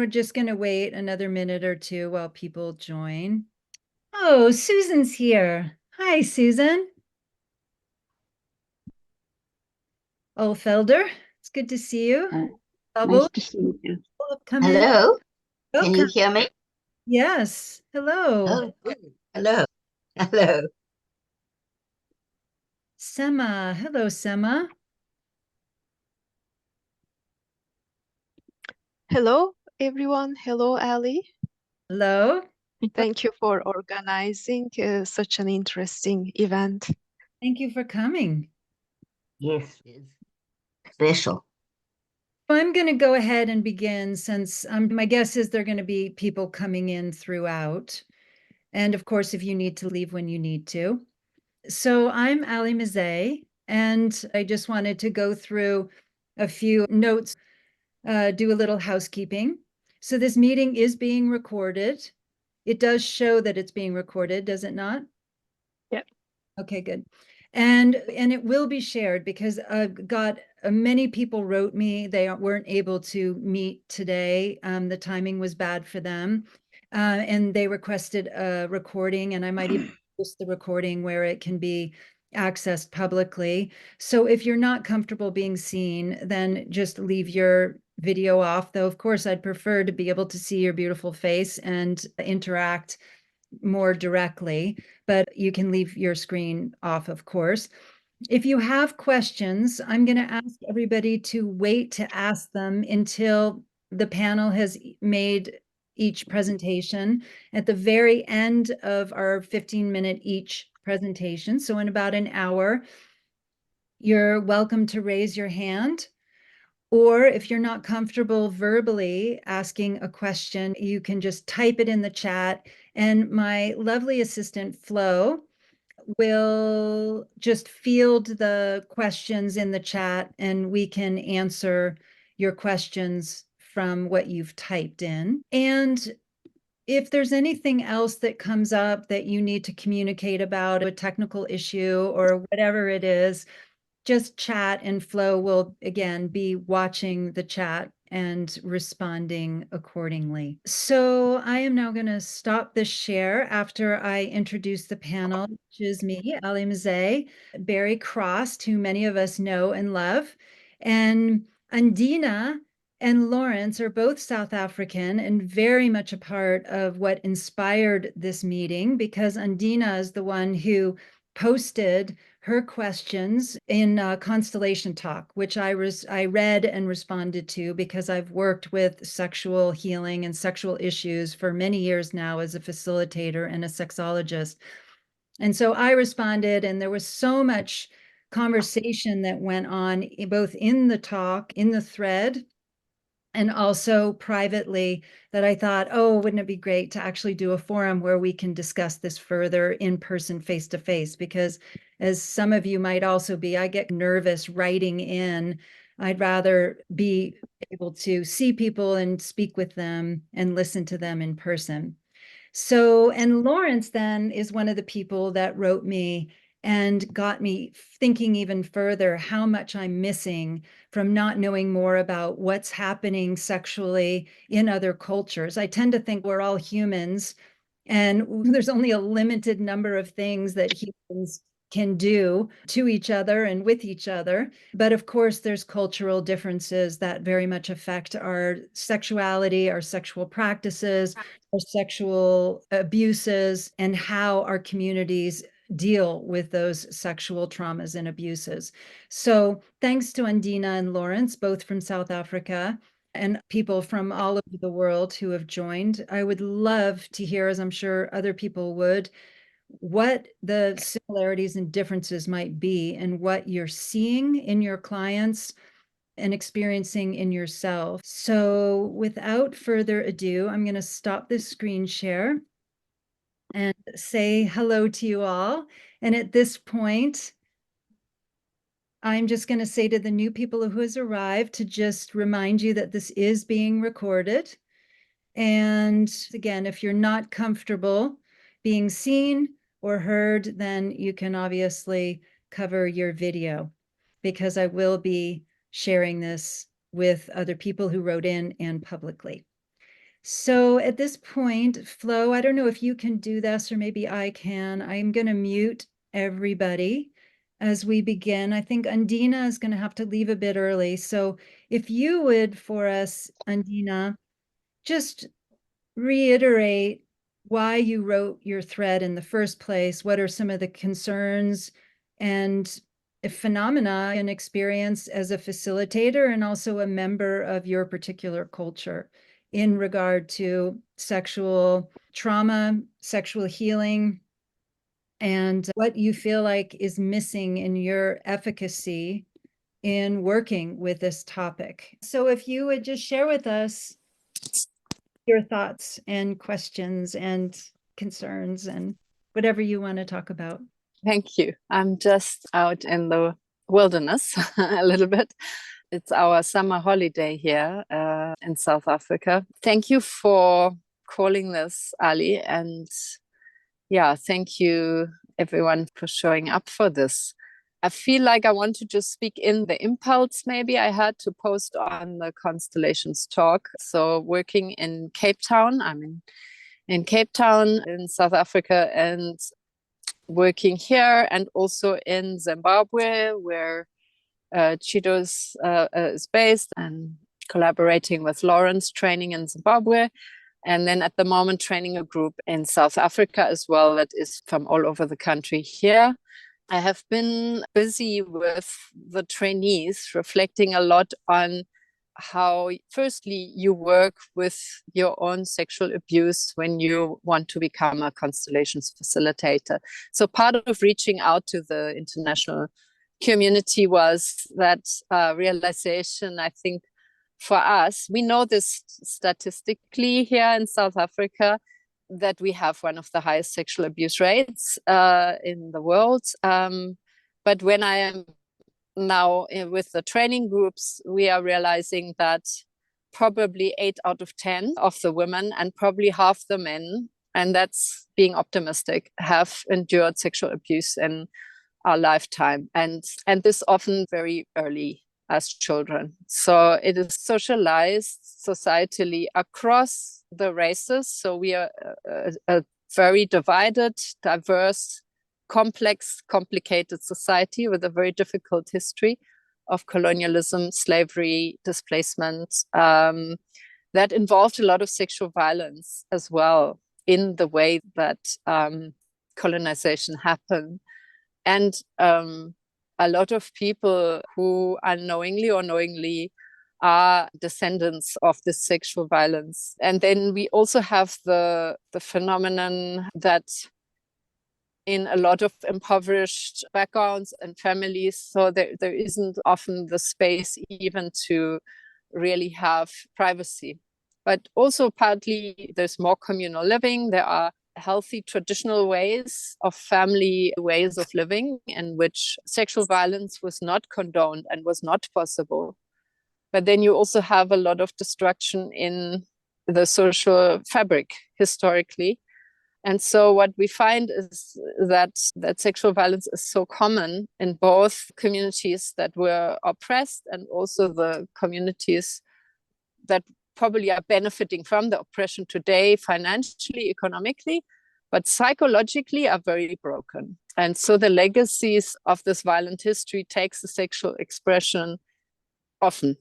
We're just going to wait another minute or two while people join. Oh, Susan's here. Hi, Susan. Felder, it's good to see you. Nice Bubble, to see you. come in. Hello, can you Welcome. hear me? Yes. Hello. Oh, good. Hello. Hello. Sema. Hello, Sema. Hello, everyone. Hello, Ali. Hello. Thank you for organizing such an interesting event. Thank you for coming. Yes, it's special. I'm going to go ahead and begin since my guess is there are going to be people coming in throughout. And of course, if you need to leave when you need to. So I'm Ali Mezey, and I just wanted to go through a few notes, do a little housekeeping. So this meeting is being recorded. It does show that it's being recorded, does it not? Yeah. Okay, good. And it will be shared because I've got many people wrote me. They weren't able to meet today. The timing was bad for them. And they requested a recording, and I might even post the recording where it can be accessed publicly. So if you're not comfortable being seen, then just leave your video off. Though, of course, I'd prefer to be able to see your beautiful face and interact more directly, but you can leave your screen off, of course. If you have questions, I'm going to ask everybody to wait to ask them until the panel has made each presentation at the very end of our 15-minute each presentation. So in about an hour, you're welcome to raise your hand. Or if you're not comfortable verbally asking a question, you can just type it in the chat. And my lovely assistant, Flo, will just field the questions in the chat and we can answer your questions from what you've typed in. And if there's anything else that comes up that you need to communicate about a technical issue or whatever it is, just chat and Flo will again be watching the chat and responding accordingly. So I am now going to stop this share after I introduce the panel, which is me, Ali Mezey, Barry Krost, who many of us know and love, and Undine and Lawrence are both South African and very much a part of what inspired this meeting, because Undine is the one who posted her questions in Constellation Talk, which I read and responded to because I've worked with sexual healing and sexual issues for many years now as a facilitator and a sexologist. And so I responded, and there was so much conversation that went on both in the talk, in the thread, and also privately, that I thought, oh, wouldn't it be great to actually do a forum where we can discuss this further in person, face to face? Because as some of you might also be, I get nervous writing in. I'd rather be able to see people and speak with them and listen to them in person. So, and Lawrence then is one of the people that wrote me and got me thinking even further how much I'm missing from not knowing more about what's happening sexually in other cultures. I tend to think we're all humans and there's only a limited number of things that humans can do to each other and with each other. But of course, there's cultural differences that very much affect our sexuality, our sexual practices, our sexual abuses, and how our communities deal with those sexual traumas and abuses. So thanks to Undine and Lawrence, both from South Africa, and people from all over the world who have joined. I would love to hear, as I'm sure other people would, what the similarities and differences might be and what you're seeing in your clients and experiencing in yourself. So without further ado, I'm going to stop this screen share and say hello to you all. And at this point, I'm just going to say to the new people who has arrived to just remind you that this is being recorded. And again, if you're not comfortable being seen or heard, then you can obviously cover your video, because I will be sharing this with other people who wrote in and publicly. So at this point, Flo, I don't know if you can do this or maybe I can. I'm going to mute everybody as we begin. I think Undina is going to have to leave a bit early. So if you would, for us, Undina, just reiterate why you wrote your thread in the first place. What are some of the concerns and phenomena and experience as a facilitator and also a member of your particular culture in regard to sexual trauma, sexual healing, and what you feel like is missing in your efficacy in working with this topic. So if you would just share with us your thoughts and questions and concerns and whatever you want to talk about. Thank you. I'm just out in the wilderness a little bit. It's our summer holiday here in South Africa. Thank you for calling this, Ali. And yeah, thank you everyone for showing up for this. I feel like I want to just speak in the impulse maybe I had to post on the Constellations talk. So working in Cape Town, I'm in Cape Town in South Africa, and working here and also in Zimbabwe, where Chido's is based, and collaborating with Lawrence, training in Zimbabwe. And then at the moment, training a group in South Africa as well that is from all over the country here. I have been busy with the trainees, reflecting a lot on how, firstly, you work with your own sexual abuse when you want to become a constellations facilitator. So part of reaching out to the international community was that realization, I think, for us. We know this statistically here in South Africa, that we have one of the highest sexual abuse rates in the world. But when I am now with the training groups, we are realizing that probably 8 out of 10 of the women and probably half the men, and that's being optimistic, have endured sexual abuse in our lifetime. And this often very early as children. So it is socialized societally across the races. So we are a very divided, diverse, complex, complicated society with a very difficult history of colonialism, slavery, displacement, that involved a lot of sexual violence as well in the way that colonization happened. And a lot of people who unknowingly or knowingly are descendants of this sexual violence. And then we also have the phenomenon that in a lot of impoverished backgrounds and families, so there isn't often the space even to really have privacy. But also partly there's more communal living. There are healthy traditional ways of family ways of living in which sexual violence was not condoned and was not possible. But then you also have a lot of destruction in the social fabric historically. And so what we find is that sexual violence is so common in both communities that were oppressed and also the communities that probably are benefiting from the oppression today, financially, economically, but psychologically are very broken. And so the legacies of this violent history takes the sexual expression often.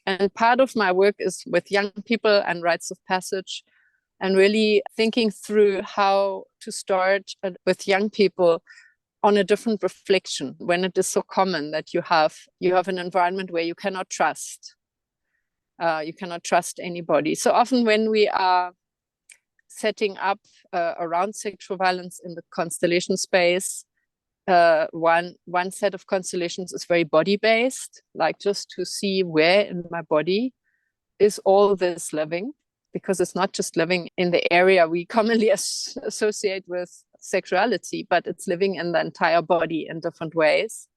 And part of my work is with young people and rites of passage, and really thinking through how to start with young people on a different reflection when it is so common that you have an environment where you cannot trust. You cannot trust anybody. So often when we are setting up around sexual violence in the constellation space, one set of constellations is very body-based, like just to see where in my body is all this living, because it's not just living in the area we commonly associate with sexuality, but it's living in the entire body in different ways.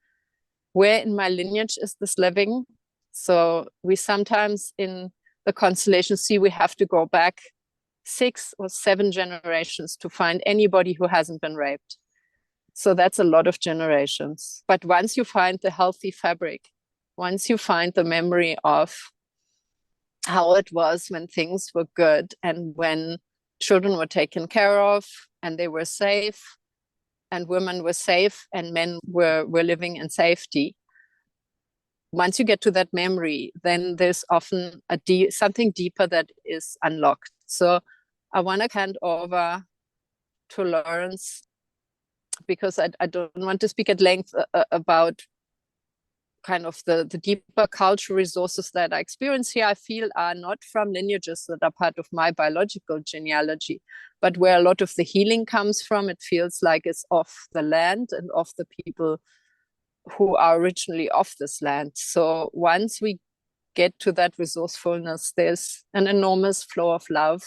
Where in my lineage is this living? So we sometimes in the constellation see we have to go back 6 or 7 generations to find anybody who hasn't been raped. So that's a lot of generations. But once you find the healthy fabric, once you find the memory of how it was when things were good and when children were taken care of and they were safe and women were safe and men were living in safety. Once you get to that memory, then there's often something deeper that is unlocked. So I want to hand over to Lawrence, because I don't want to speak at length about kind of the deeper cultural resources that I experience here. I feel are not from lineages that are part of my biological genealogy, but where a lot of the healing comes from. It feels like it's off the land and off the people who are originally off this land. So once we get to that resourcefulness, there's an enormous flow of love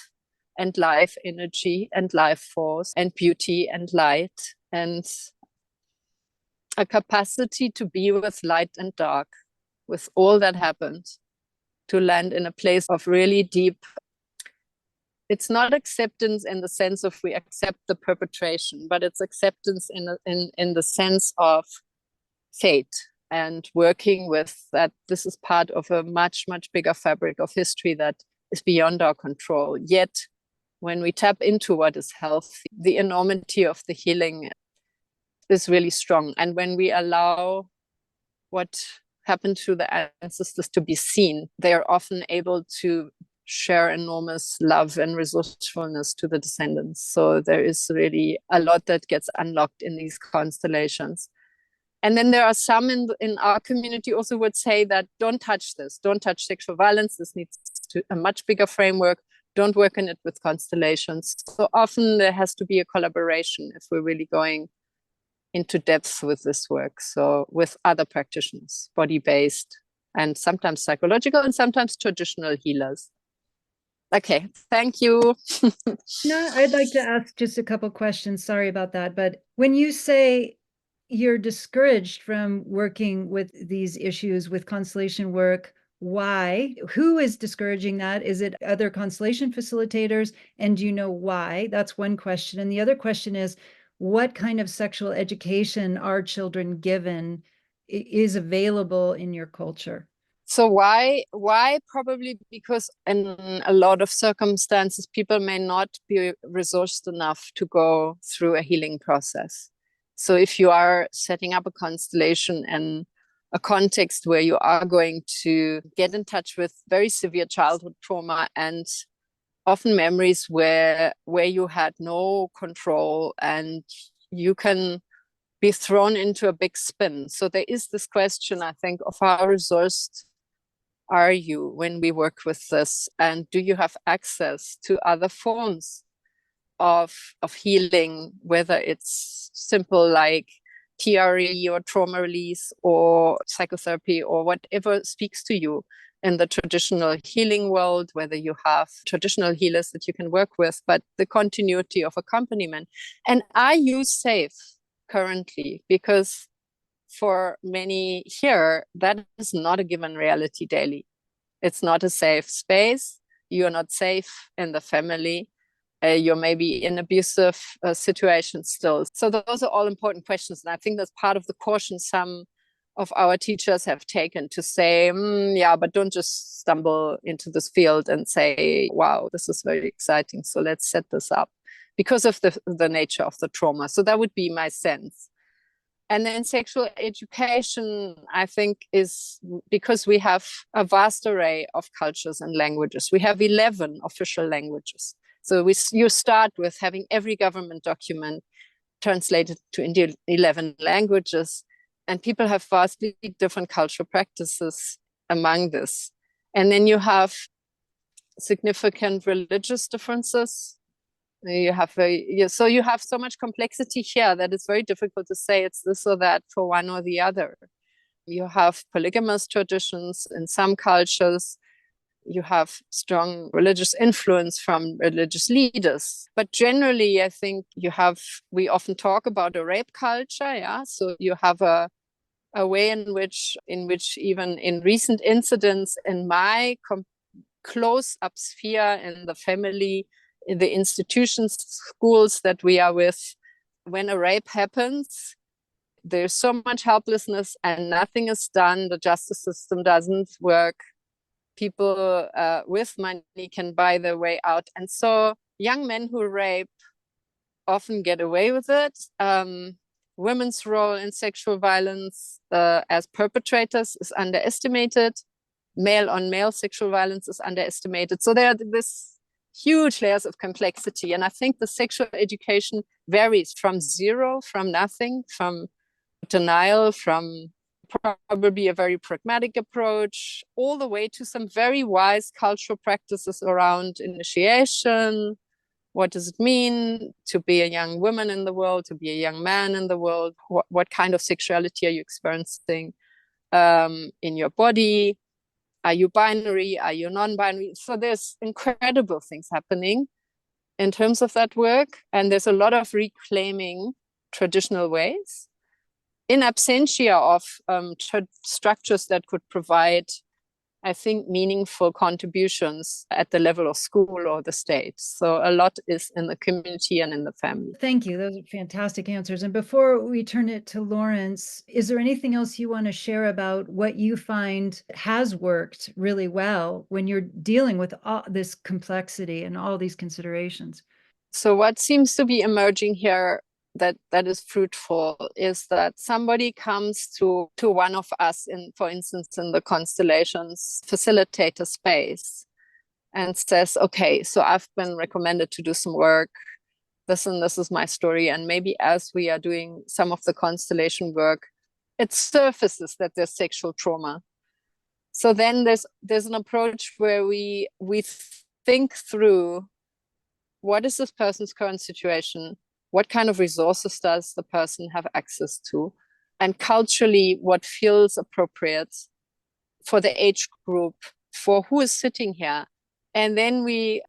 and life energy and life force and beauty and light and a capacity to be with light and dark, with all that happened, to land in a place of really deep. It's not acceptance in the sense of we accept the perpetration, but it's acceptance in the sense of fate and working with that this is part of a much, much bigger fabric of history that is beyond our control. Yet, when we tap into what is healthy, the enormity of the healing is really strong. And when we allow what happened to the ancestors to be seen, they are often able to share enormous love and resourcefulness to the descendants. So there is really a lot that gets unlocked in these constellations. And then there are some in our community also would say that don't touch this, don't touch sexual violence. This needs a much bigger framework. Don't work in it with constellations. So often there has to be a collaboration if we're really going into depth with this work. So with other practitioners, body-based and sometimes psychological and sometimes traditional healers. Okay, thank you. No, I'd like to ask just a couple questions. Sorry about that. But when you say you're discouraged from working with these issues with constellation work, why? Who is discouraging that? Is it other constellation facilitators? And do you know why? That's one question. And the other question is, what kind of sexual education are children given, is available in your culture? So why? Probably because in a lot of circumstances, people may not be resourced enough to go through a healing process. So if you are setting up a constellation in a context where you are going to get in touch with very severe childhood trauma and often memories where you had no control, and you can be thrown into a big spin. So there is this question, I think, of how resourced are you when we work with this, and do you have access to other forms of healing, whether it's simple like TRE or trauma release or psychotherapy or whatever speaks to you in the traditional healing world, whether you have traditional healers that you can work with, but the continuity of accompaniment. And are you safe currently? Because for many here, that is not a given reality daily. It's not a safe space. You're not safe in the family. You're maybe in abusive situations still. So those are all important questions. And I think that's part of the caution some of our teachers have taken to say, yeah, but don't just stumble into this field and say, wow, this is very exciting, so let's set this up, because of the nature of the trauma. So that would be my sense. And then sexual education, I think, is because we have a vast array of cultures and languages. We have 11 official languages. So you start with having every government document translated to 11 languages, and people have vastly different cultural practices among this. And then you have significant religious differences. You have so you have so much complexity here that it's very difficult to say it's this or that for one or the other. You have polygamous traditions in some cultures. You have strong religious influence from religious leaders. But generally, I think we often talk about a rape culture, yeah? So you have a way in which even in recent incidents in my close-up sphere in the family, in the institutions, schools that we are with, when a rape happens, there's so much helplessness and nothing is done. The justice system doesn't work. people with money can buy their way out. And so young men who rape often get away with it. Women's role in sexual violence as perpetrators is underestimated. Male on male sexual violence is underestimated. So there are this huge layers of complexity. And I think the sexual education varies from zero, from nothing, from denial, from probably a very pragmatic approach, all the way to some very wise cultural practices around initiation. What does it mean to be a young woman in the world, to be a young man in the world? What kind of sexuality are you experiencing in your body? Are you binary? Are you non-binary? So there's incredible things happening in terms of that work. And there's a lot of reclaiming traditional ways in absentia of structures that could provide, I think, meaningful contributions at the level of school or the state. So a lot is in the community and in the family. Thank you. Those are fantastic answers. And before we turn it to Lawrence, is there anything else you want to share about what you find has worked really well when you're dealing with all this complexity and all these considerations? So what seems to be emerging here that is fruitful is that somebody comes to one of us, for instance, in the Constellations facilitator space, and says, okay, so I've been recommended to do some work. This and this is my story. And maybe as we are doing some of the constellation work, it surfaces that there's sexual trauma. So then there's an approach where we think through, what is this person's current situation? What kind of resources does the person have access to? And culturally, what feels appropriate for the age group, for who is sitting here? And then we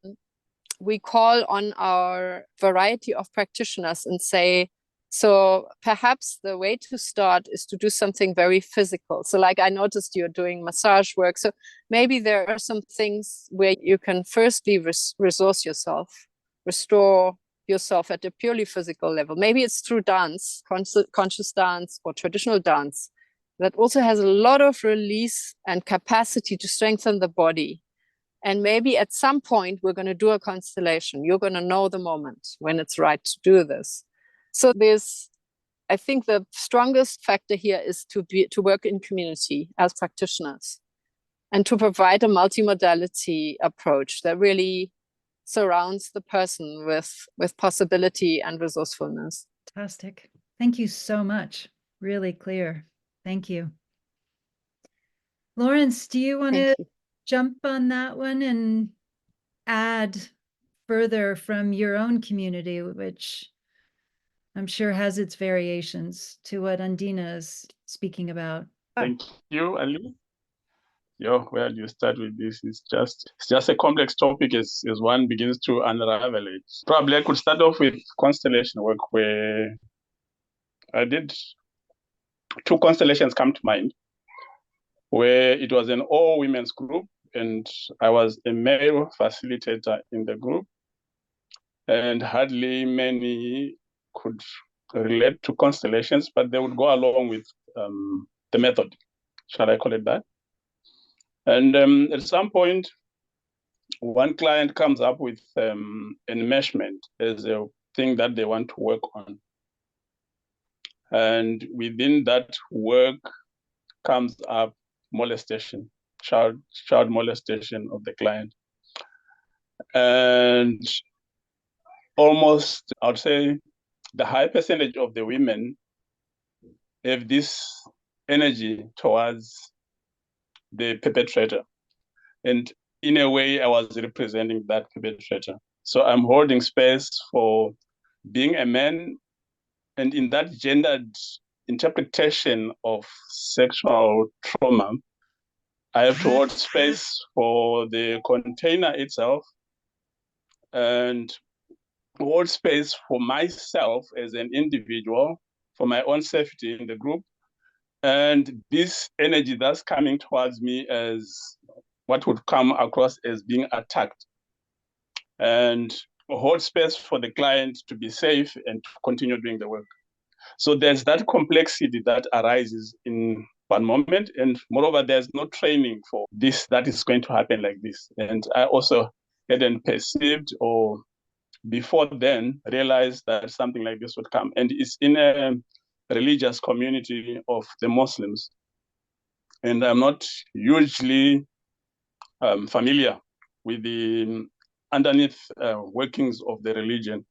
call on our variety of practitioners and say, so perhaps the way to start is to do something very physical. So like I noticed you're doing massage work. So maybe there are some things where you can firstly resource yourself, restore yourself at a purely physical level. Maybe it's through dance, conscious dance or traditional dance that also has a lot of release and capacity to strengthen the body. And maybe at some point we're going to do a constellation. You're going to know the moment when it's right to do this. So I think the strongest factor here is to work in community as practitioners and to provide a multimodality approach that really surrounds the person with possibility and resourcefulness. Fantastic. Thank you so much. Really clear. Thank you. Lawrence, do you want to jump on that one and add further from your own community, which I'm sure has its variations, to what Undine is speaking about? Thank you, Ali. Where do you start with this? It's just a complex topic as one begins to unravel it. Probably I could start off with constellation work, where I did 2 constellations come to mind, where it was an all women's group and I was a male facilitator in the group, and hardly many could relate to constellations, but they would go along with the method, shall I call it that? And at some point, one client comes up with enmeshment as a thing that they want to work on. And within that work comes up molestation, child molestation of the client. And almost, I would say, the high percentage of the women have this energy towards the perpetrator. And in a way, I was representing that perpetrator. So I'm holding space for being a man, and in that gendered interpretation of sexual trauma, I have to hold space for the container itself and hold space for myself as an individual, for my own safety in the group. And this energy that's coming towards me as what would come across as being attacked, and hold space for the client to be safe and to continue doing the work. So there's that complexity that arises in one moment. And moreover, there's no training for this, that is going to happen like this. And I also hadn't perceived or before then realized that something like this would come. And it's in a religious community of the Muslims. And I'm not hugely familiar with the underneath workings of the religion.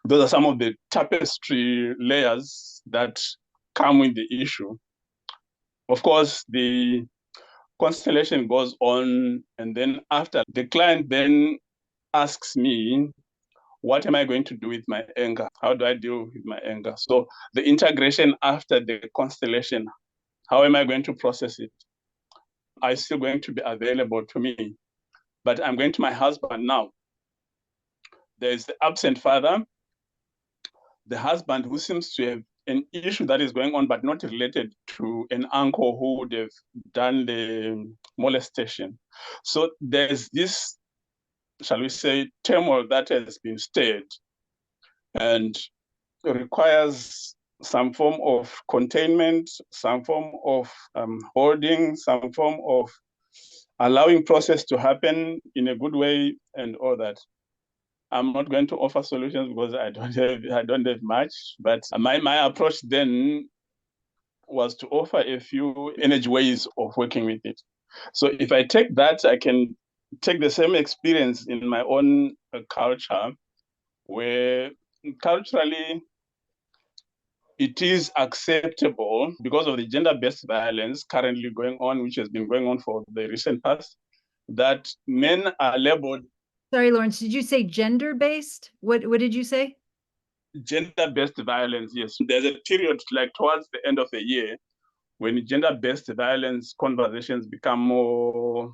Those are some of the tapestry layers that come with the issue. Of course, the constellation goes on, and then after, the client then asks me, what am I going to do with my anger? How do I deal with my anger? So the integration after the constellation, how am I going to process it? Are you still going to be available to me? But I'm going to my husband now. There's the absent father, the husband who seems to have an issue that is going on, but not related to an uncle who would have done the molestation. So there's this, shall we say, turmoil that has been stirred and requires some form of containment, some form of holding, some form of allowing process to happen in a good way and all that. I'm not going to offer solutions because I don't have much, but my approach then was to offer a few energy ways of working with it. So if I take that, I can take the same experience in my own culture, where culturally it is acceptable because of the gender-based violence currently going on, which has been going on for the recent past, that men are labeled. Sorry, Lawrence, did you say gender-based? What did you say? Gender-based violence, yes. There's a period like towards the end of the year when gender-based violence conversations become more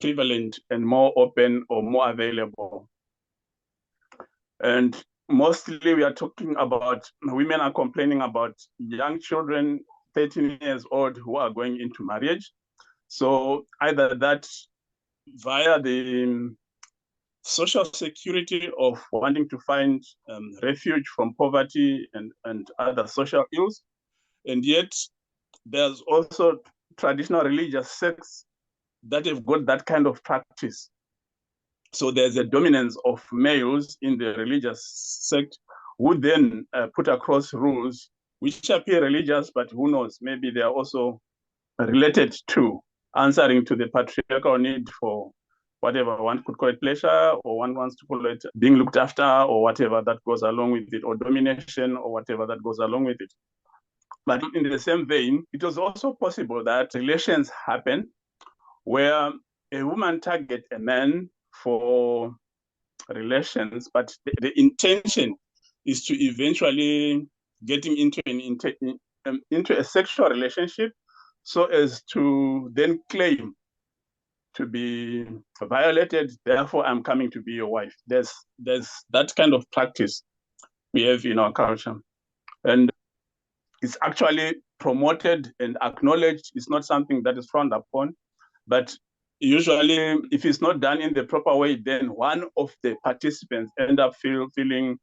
prevalent and more open or more available. And mostly we are talking about, women are complaining about young children, 13 years old, who are going into marriage. So either that via the social security of wanting to find refuge from poverty and other social ills. And yet there's also traditional religious sects that have got that kind of practice. So there's a dominance of males in the religious sect who then put across rules which appear religious, but who knows, maybe they are also related to answering to the patriarchal need for whatever one could call it, pleasure, or one wants to call it being looked after, or whatever that goes along with it, or domination, or whatever that goes along with it. But in the same vein, it was also possible that relations happen where a woman targets a man for relations, but the intention is to eventually getting into a sexual relationship so as to then claim to be violated, therefore I'm coming to be your wife. There's that kind of practice we have in our culture. And it's actually promoted and acknowledged. It's not something that is frowned upon, but usually if it's not done in the proper way, then one of the participants end up feeling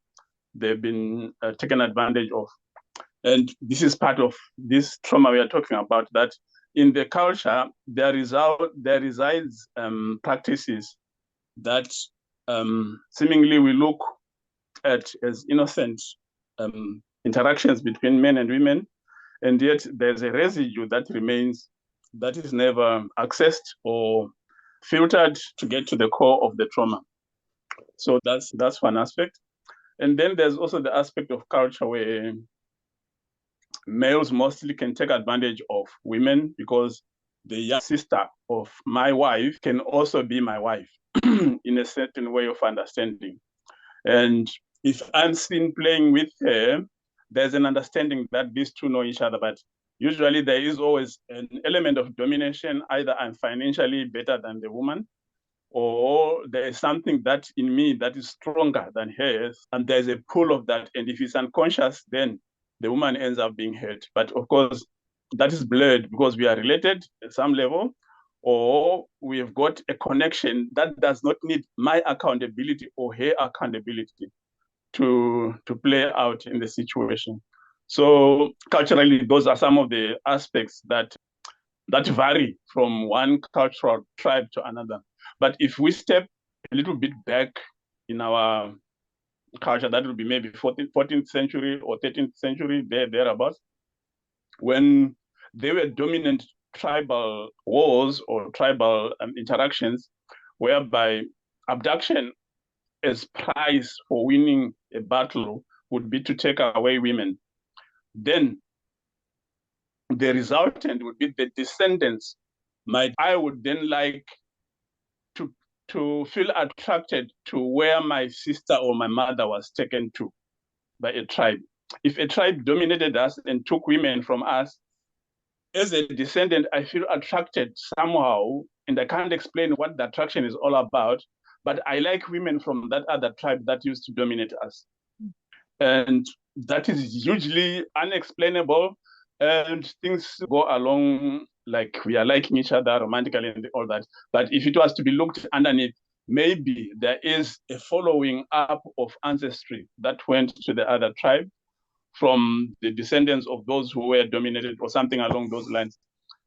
they've been taken advantage of. And this is part of this trauma we are talking about, that in the culture, there resides practices that seemingly we look at as innocent interactions between men and women, and yet there's a residue that remains that is never accessed or filtered to get to the core of the trauma. So that's one aspect. And then there's also the aspect of culture where males mostly can take advantage of women because the young sister of my wife can also be my wife in a certain way of understanding. And if I'm seen playing with her, there's an understanding that these two know each other, but usually there is always an element of domination. Either I'm financially better than the woman, or there is something that in me that is stronger than hers, and there's a pull of that. And if it's unconscious, then the woman ends up being hurt. But of course, that is blurred because we are related at some level, or we have got a connection that does not need my accountability or her accountability to play out in the situation. So culturally, those are some of the aspects that vary from one cultural tribe to another. But if we step a little bit back in our culture, that would be maybe 14th century or 13th century, thereabouts, when there were dominant tribal wars or tribal interactions, whereby abduction as price for winning a battle would be to take away women. Then the resultant would be the descendants. I would then like to feel attracted to where my sister or my mother was taken to by a tribe. If a tribe dominated us and took women from us, as a descendant, I feel attracted somehow, and I can't explain what the attraction is all about, but I like women from that other tribe that used to dominate us. And that is hugely unexplainable, and things go along like we are liking each other romantically and all that. But if it was to be looked underneath, maybe there is a following up of ancestry that went to the other tribe from the descendants of those who were dominated or something along those lines.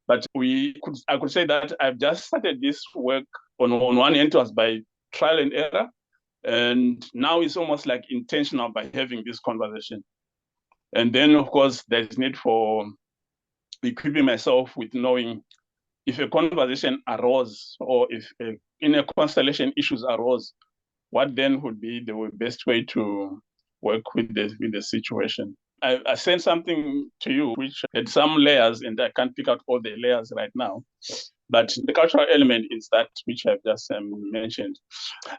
But I could say that I've just started this work on one end, it was by trial and error. And now it's almost like intentional by having this conversation. And then, of course, there's need for equipping myself with knowing if a conversation arose or if in a constellation issues arose, what then would be the best way to work with the situation. I sent something to you which had some layers, and I can't pick out all the layers right now. But the cultural element is that which I've just mentioned.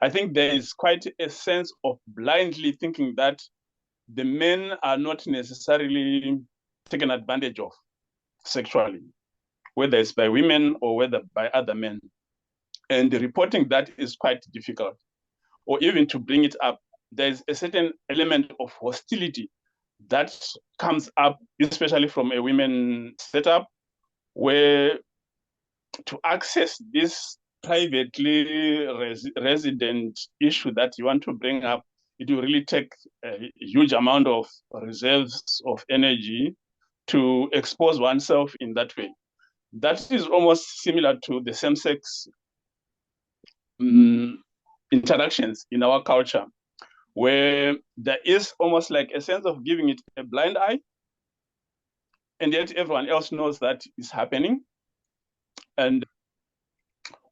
I think there is quite a sense of blindly thinking that the men are not necessarily taken advantage of sexually, whether it's by women or whether by other men. And the reporting that is quite difficult. Or even to bring it up, there's a certain element of hostility that comes up, especially from a women setup, where to access this privately resident issue that you want to bring up, it will really take a huge amount of reserves of energy to expose oneself in that way. That is almost similar to the same-sex interactions in our culture, where there is almost like a sense of giving it a blind eye, and yet everyone else knows that is happening. And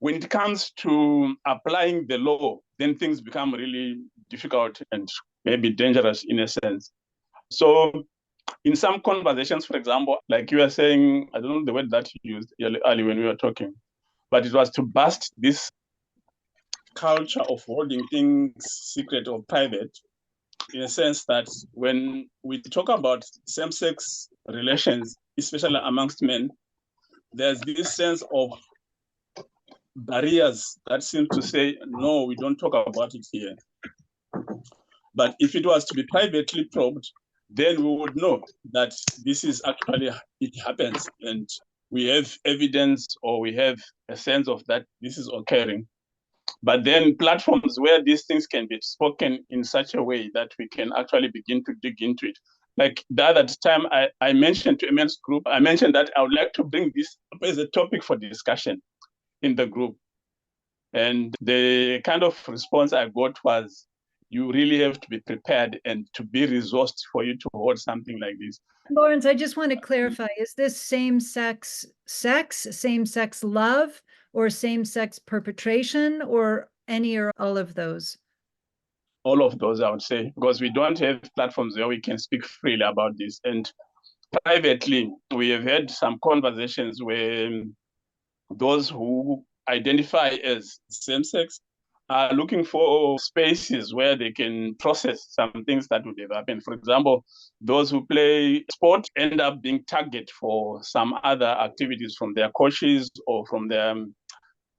when it comes to applying the law, then things become really difficult and maybe dangerous in a sense. So in some conversations, for example, like you were saying, I don't know the word that you used earlier when we were talking, but it was to bust this culture of holding things secret or private, in a sense that when we talk about same-sex relations, especially amongst men, there's this sense of barriers that seem to say, no, we don't talk about it here. But if it was to be privately probed, then we would know that this is actually, it happens, and we have evidence or we have a sense of that this is occurring. But then platforms where these things can be spoken in such a way that we can actually begin to dig into it. Like the other time I mentioned to a men's group, I mentioned that I would like to bring this up as a topic for discussion in the group. And the kind of response I got was, you really have to be prepared and to be resourced for you to hold something like this. Lawrence, I just want to clarify, is this same-sex sex, same-sex love, or same-sex perpetration, or any or all of those? All of those, I would say, because we don't have platforms where we can speak freely about this. And privately, we have had some conversations where those who identify as same-sex are looking for spaces where they can process some things that would have happened. For example, those who play sport end up being targeted for some other activities from their coaches or from their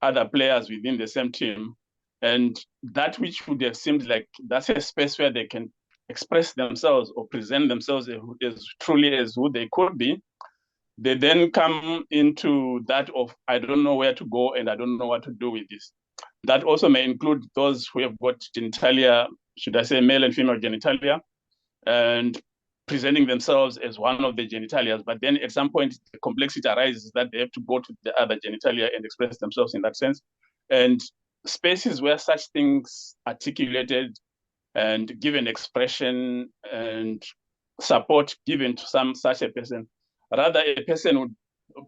other players within the same team. And that which would have seemed like that's a space where they can express themselves or present themselves as truly as who they could be, they then come into that of, I don't know where to go and I don't know what to do with this. That also may include those who have got genitalia, should I say male and female genitalia, and presenting themselves as one of the genitalia, but then at some point the complexity arises that they have to go to the other genitalia and express themselves in that sense. And spaces where such things articulated and given expression and support given to such a person, rather a person would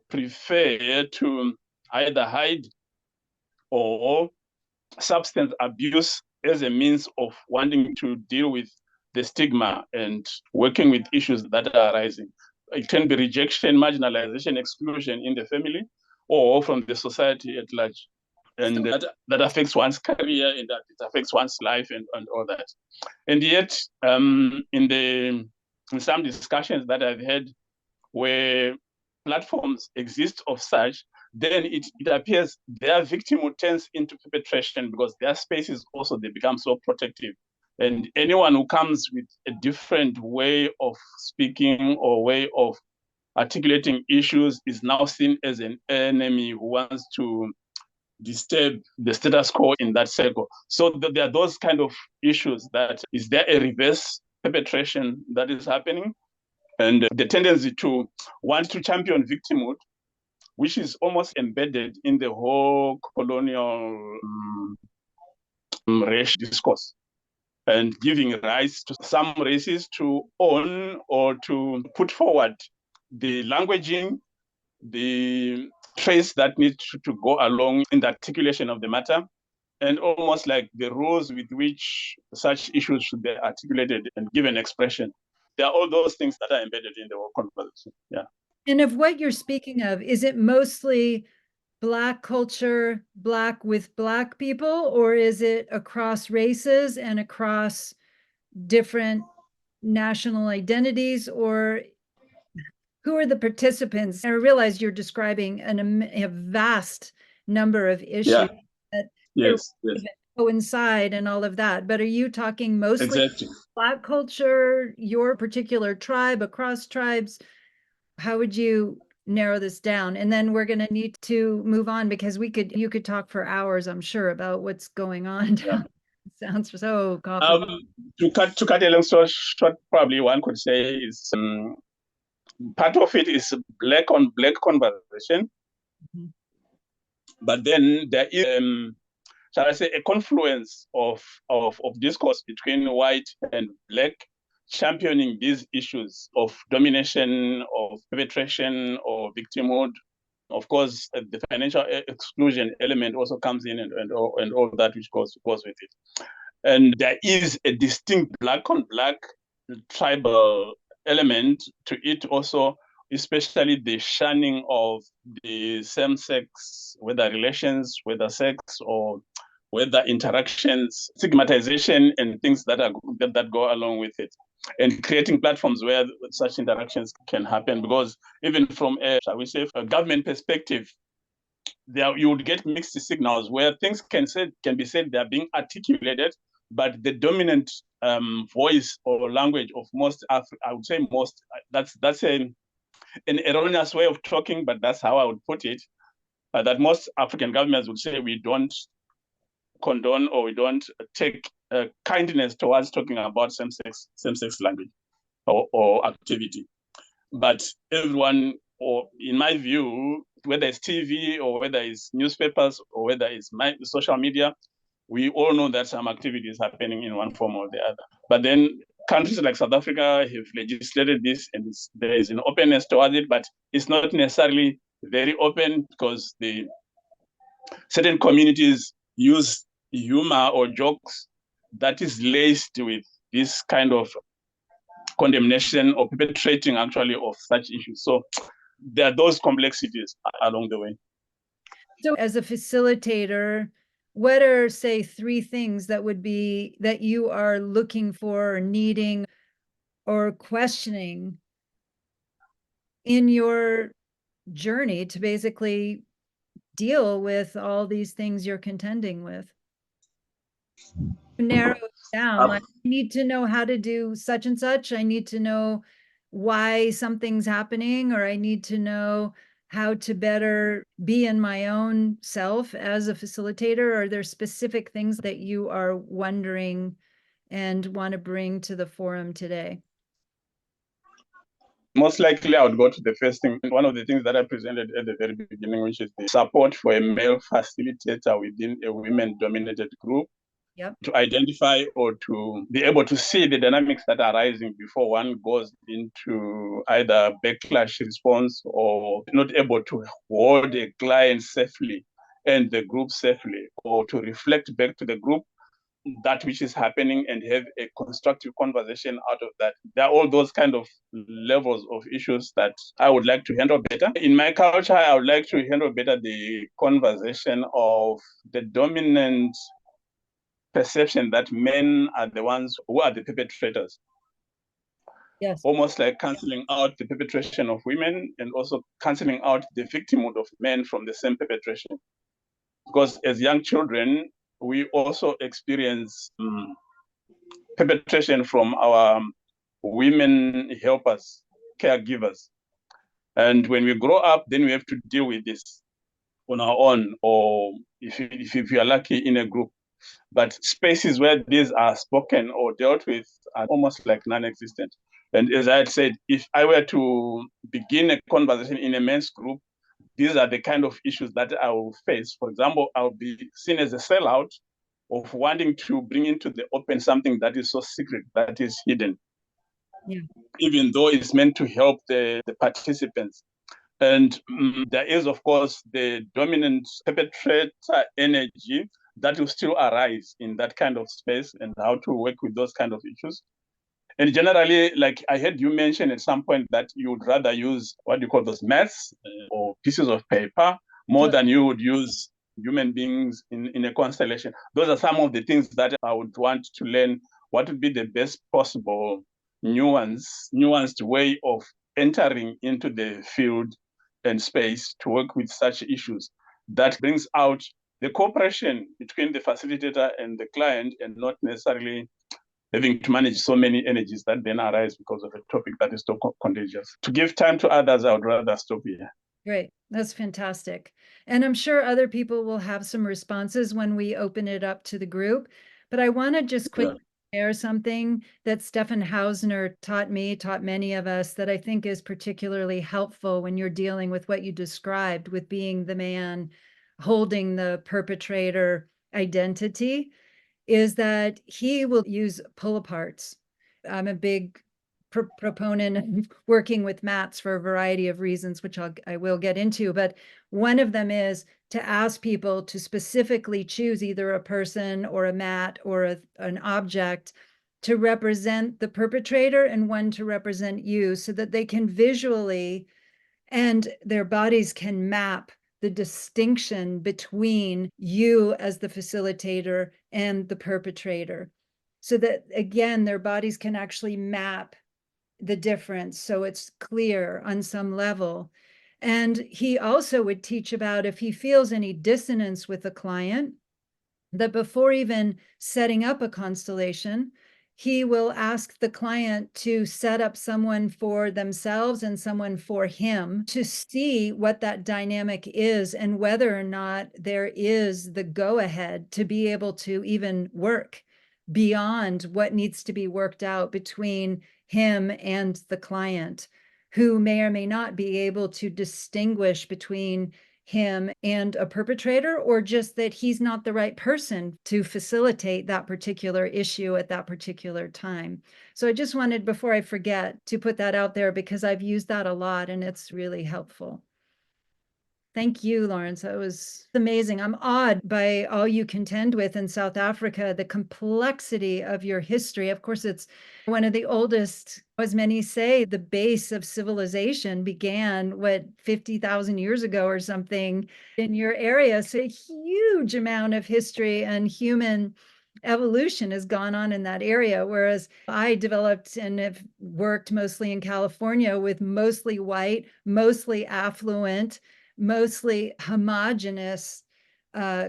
prefer to either hide or substance abuse as a means of wanting to deal with the stigma and working with issues that are arising. It can be rejection, marginalization, exclusion in the family or from the society at large. And that affects one's career and that it affects one's life and all that. And yet, in some discussions that I've had where platforms exist of such, then it appears their victimhood turns into perpetration because their spaces also, they become so protective. And anyone who comes with a different way of speaking or way of articulating issues is now seen as an enemy who wants to disturb the status quo in that circle. So there are those kind of issues that, is there a reverse perpetration that is happening? And the tendency to want to champion victimhood, which is almost embedded in the whole colonial race discourse, and giving rise to some races to own or to put forward the languaging, the traits that need to go along in the articulation of the matter, and almost like the rules with which such issues should be articulated and given expression. There are all those things that are embedded in the whole conversation. Yeah. And of what you're speaking of, is it mostly Black culture, Black with Black people, or is it across races and across different national identities, or who are the participants? I realize you're describing a vast number of issues that yes. coincide and all of that, but are you talking mostly Exactly. Black culture, your particular tribe, across tribes? How would you narrow this down? And then we're going to need to move on because you could talk for hours, I'm sure, about what's going on. Yeah. It sounds so complicated. To cut a long story short, probably one could say is part of it is Black on Black conversation, but then there is, shall I say, a confluence of discourse between white and Black, championing these issues of domination, of perpetration, or victimhood. Of course, the financial exclusion element also comes in, and all that which goes with it. And there is a distinct Black on Black tribal element to it also, especially the shunning of the same-sex, whether relations, whether sex, or whether interactions, stigmatization, and things that go along with it, and creating platforms where such interactions can happen. Because even from shall we say, a government perspective, there you would get mixed signals where things can be said they are being articulated, but the dominant voice or language of most I would say most, that's an erroneous way of talking, but that's how I would put it, that most African governments would say we don't condone or we don't take kindness towards talking about same-sex language or activity. But everyone, or in my view, whether it's TV or whether it's newspapers or whether it's social media, we all know that some activity is happening in one form or the other. But then countries like South Africa have legislated this, and there is an openness towards it, but it's not necessarily very open because certain communities use humor or jokes that is laced with this kind of condemnation or perpetrating actually of such issues. So there are those complexities along the way. So as a facilitator, what are, say, 3 things that you are looking for or needing or questioning in your journey to basically deal with all these things you're contending with? Narrow it down. Like, I need to know how to do such and such. I need to know why something's happening, or I need to know how to better be in my own self as a facilitator. Are there specific things that you are wondering and want to bring to the forum today? Most likely, I would go to the first thing. One of the things that I presented at the very beginning, which is the support for a male facilitator within a women-dominated group. Yep. To identify or to be able to see the dynamics that are rising before one goes into either backlash response or not able to hold a client safely and the group safely, or to reflect back to the group that which is happening and have a constructive conversation out of that. There are all those kind of levels of issues that I would like to handle better. In my culture, I would like to handle better the conversation of the dominant perception that men are the ones who are the perpetrators. Yes. Almost like canceling out the perpetration of women and also canceling out the victimhood of men from the same perpetration. Because as young children, we also experience perpetration from our women helpers, caregivers. And when we grow up, then we have to deal with this on our own, or if you are lucky, in a group. But spaces where these are spoken or dealt with are almost like non-existent. And as I had said, if I were to begin a conversation in a men's group, these are the kind of issues that I will face. For example, I'll be seen as a sellout of wanting to bring into the open something that is so secret, that is hidden. Yeah. Even though it's meant to help the participants. And there is, of course, the dominant perpetrator energy that will still arise in that kind of space, and how to work with those kind of issues. And generally, like I heard you mention at some point that you would rather use what you call those maths or pieces of paper more than you would use human beings in a constellation. Those are some of the things that I would want to learn. What would be the best possible nuanced way of entering into the field and space to work with such issues that brings out the cooperation between the facilitator and the client, and not necessarily having to manage so many energies that then arise because of a topic that is so contagious. To give time to others, I would rather stop here. Great. That's fantastic. And I'm sure other people will have some responses when we open it up to the group. But I want to just quickly share something that Stefan Hausner taught many of us, that I think is particularly helpful when you're dealing with what you described with being the man holding the perpetrator identity, is that he will use pull aparts. I'm a big proponent of working with mats for a variety of reasons, which I will get into. But one of them is to ask people to specifically choose either a person or a mat or an object to represent the perpetrator and one to represent you, so that they can visually and their bodies can map the distinction between you as the facilitator and the perpetrator, so that, again, their bodies can actually map the difference, so it's clear on some level. And he also would teach about, if he feels any dissonance with a client, that before even setting up a constellation, he will ask the client to set up someone for themselves and someone for him, to see what that dynamic is and whether or not there is the go-ahead to be able to even work beyond what needs to be worked out between him and the client, who may or may not be able to distinguish between him and a perpetrator, or just that he's not the right person to facilitate that particular issue at that particular time. So I just wanted, before I forget, to put that out there, because I've used that a lot and it's really helpful. Thank you, Lawrence. That was amazing. I'm awed by all you contend with in South Africa, the complexity of your history. Of course, it's one of the oldest, as many say, the base of civilization began, 50,000 years ago or something in your area. So a huge amount of history and human evolution has gone on in that area. Whereas I developed and have worked mostly in California with mostly white, mostly affluent, mostly homogenous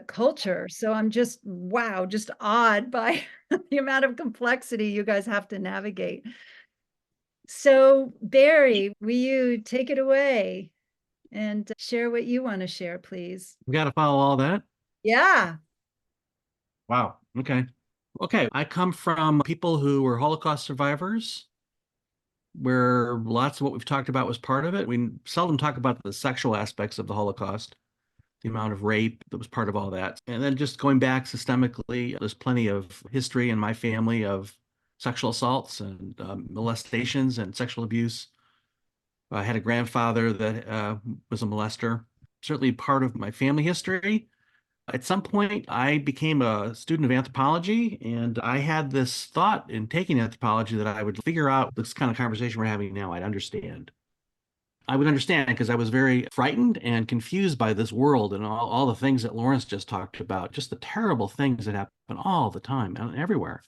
culture. So I'm just, wow, just awed by the amount of complexity you guys have to navigate. So Barry, will you take it away and share what you want to share, please? We got to follow all that. Yeah. Wow. Okay. I come from people who were Holocaust survivors. where lots of what we've talked about was part of it. We seldom talk about the sexual aspects of the Holocaust, the amount of rape that was part of all that. And then just going back systemically, there's plenty of history in my family of sexual assaults and molestations and sexual abuse. I had a grandfather that was a molester. Certainly part of my family history. At some point, I became a student of anthropology, and I had this thought in taking anthropology that I would figure out this kind of conversation we're having now. I'd understand. I would understand because I was very frightened and confused by this world and all the things that Lawrence just talked about, just the terrible things that happen all the time and everywhere.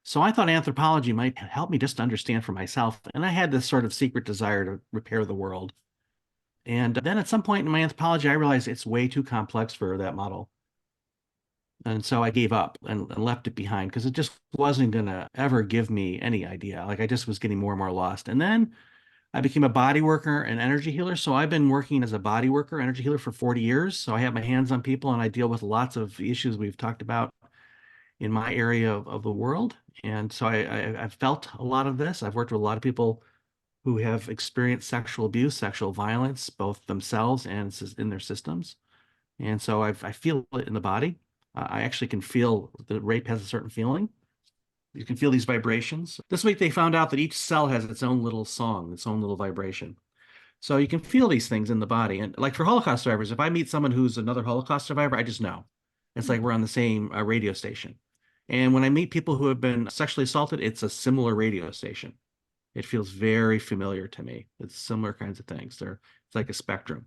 So I thought anthropology might help me just to understand for myself. And I had this sort of secret desire to repair the world. And then at some point in my anthropology, I realized it's way too complex for that model. And so I gave up and left it behind because it just wasn't going to ever give me any idea. Like I just was getting more and more lost. And then I became a body worker and energy healer. So I've been working as a body worker, energy healer for 40 years. So I have my hands on people and I deal with lots of issues we've talked about in my area of the world. And so I've felt a lot of this. I've worked with a lot of people who have experienced sexual abuse, sexual violence, both themselves and in their systems. And so I feel it in the body. I actually can feel that rape has a certain feeling. You can feel these vibrations. This week they found out that each cell has its own little song, its own little vibration. So you can feel these things in the body. And like for Holocaust survivors, if I meet someone who's another Holocaust survivor, I just know. It's like we're on the same radio station. And when I meet people who have been sexually assaulted, it's a similar radio station. It feels very familiar to me. It's similar kinds of things. It's like a spectrum.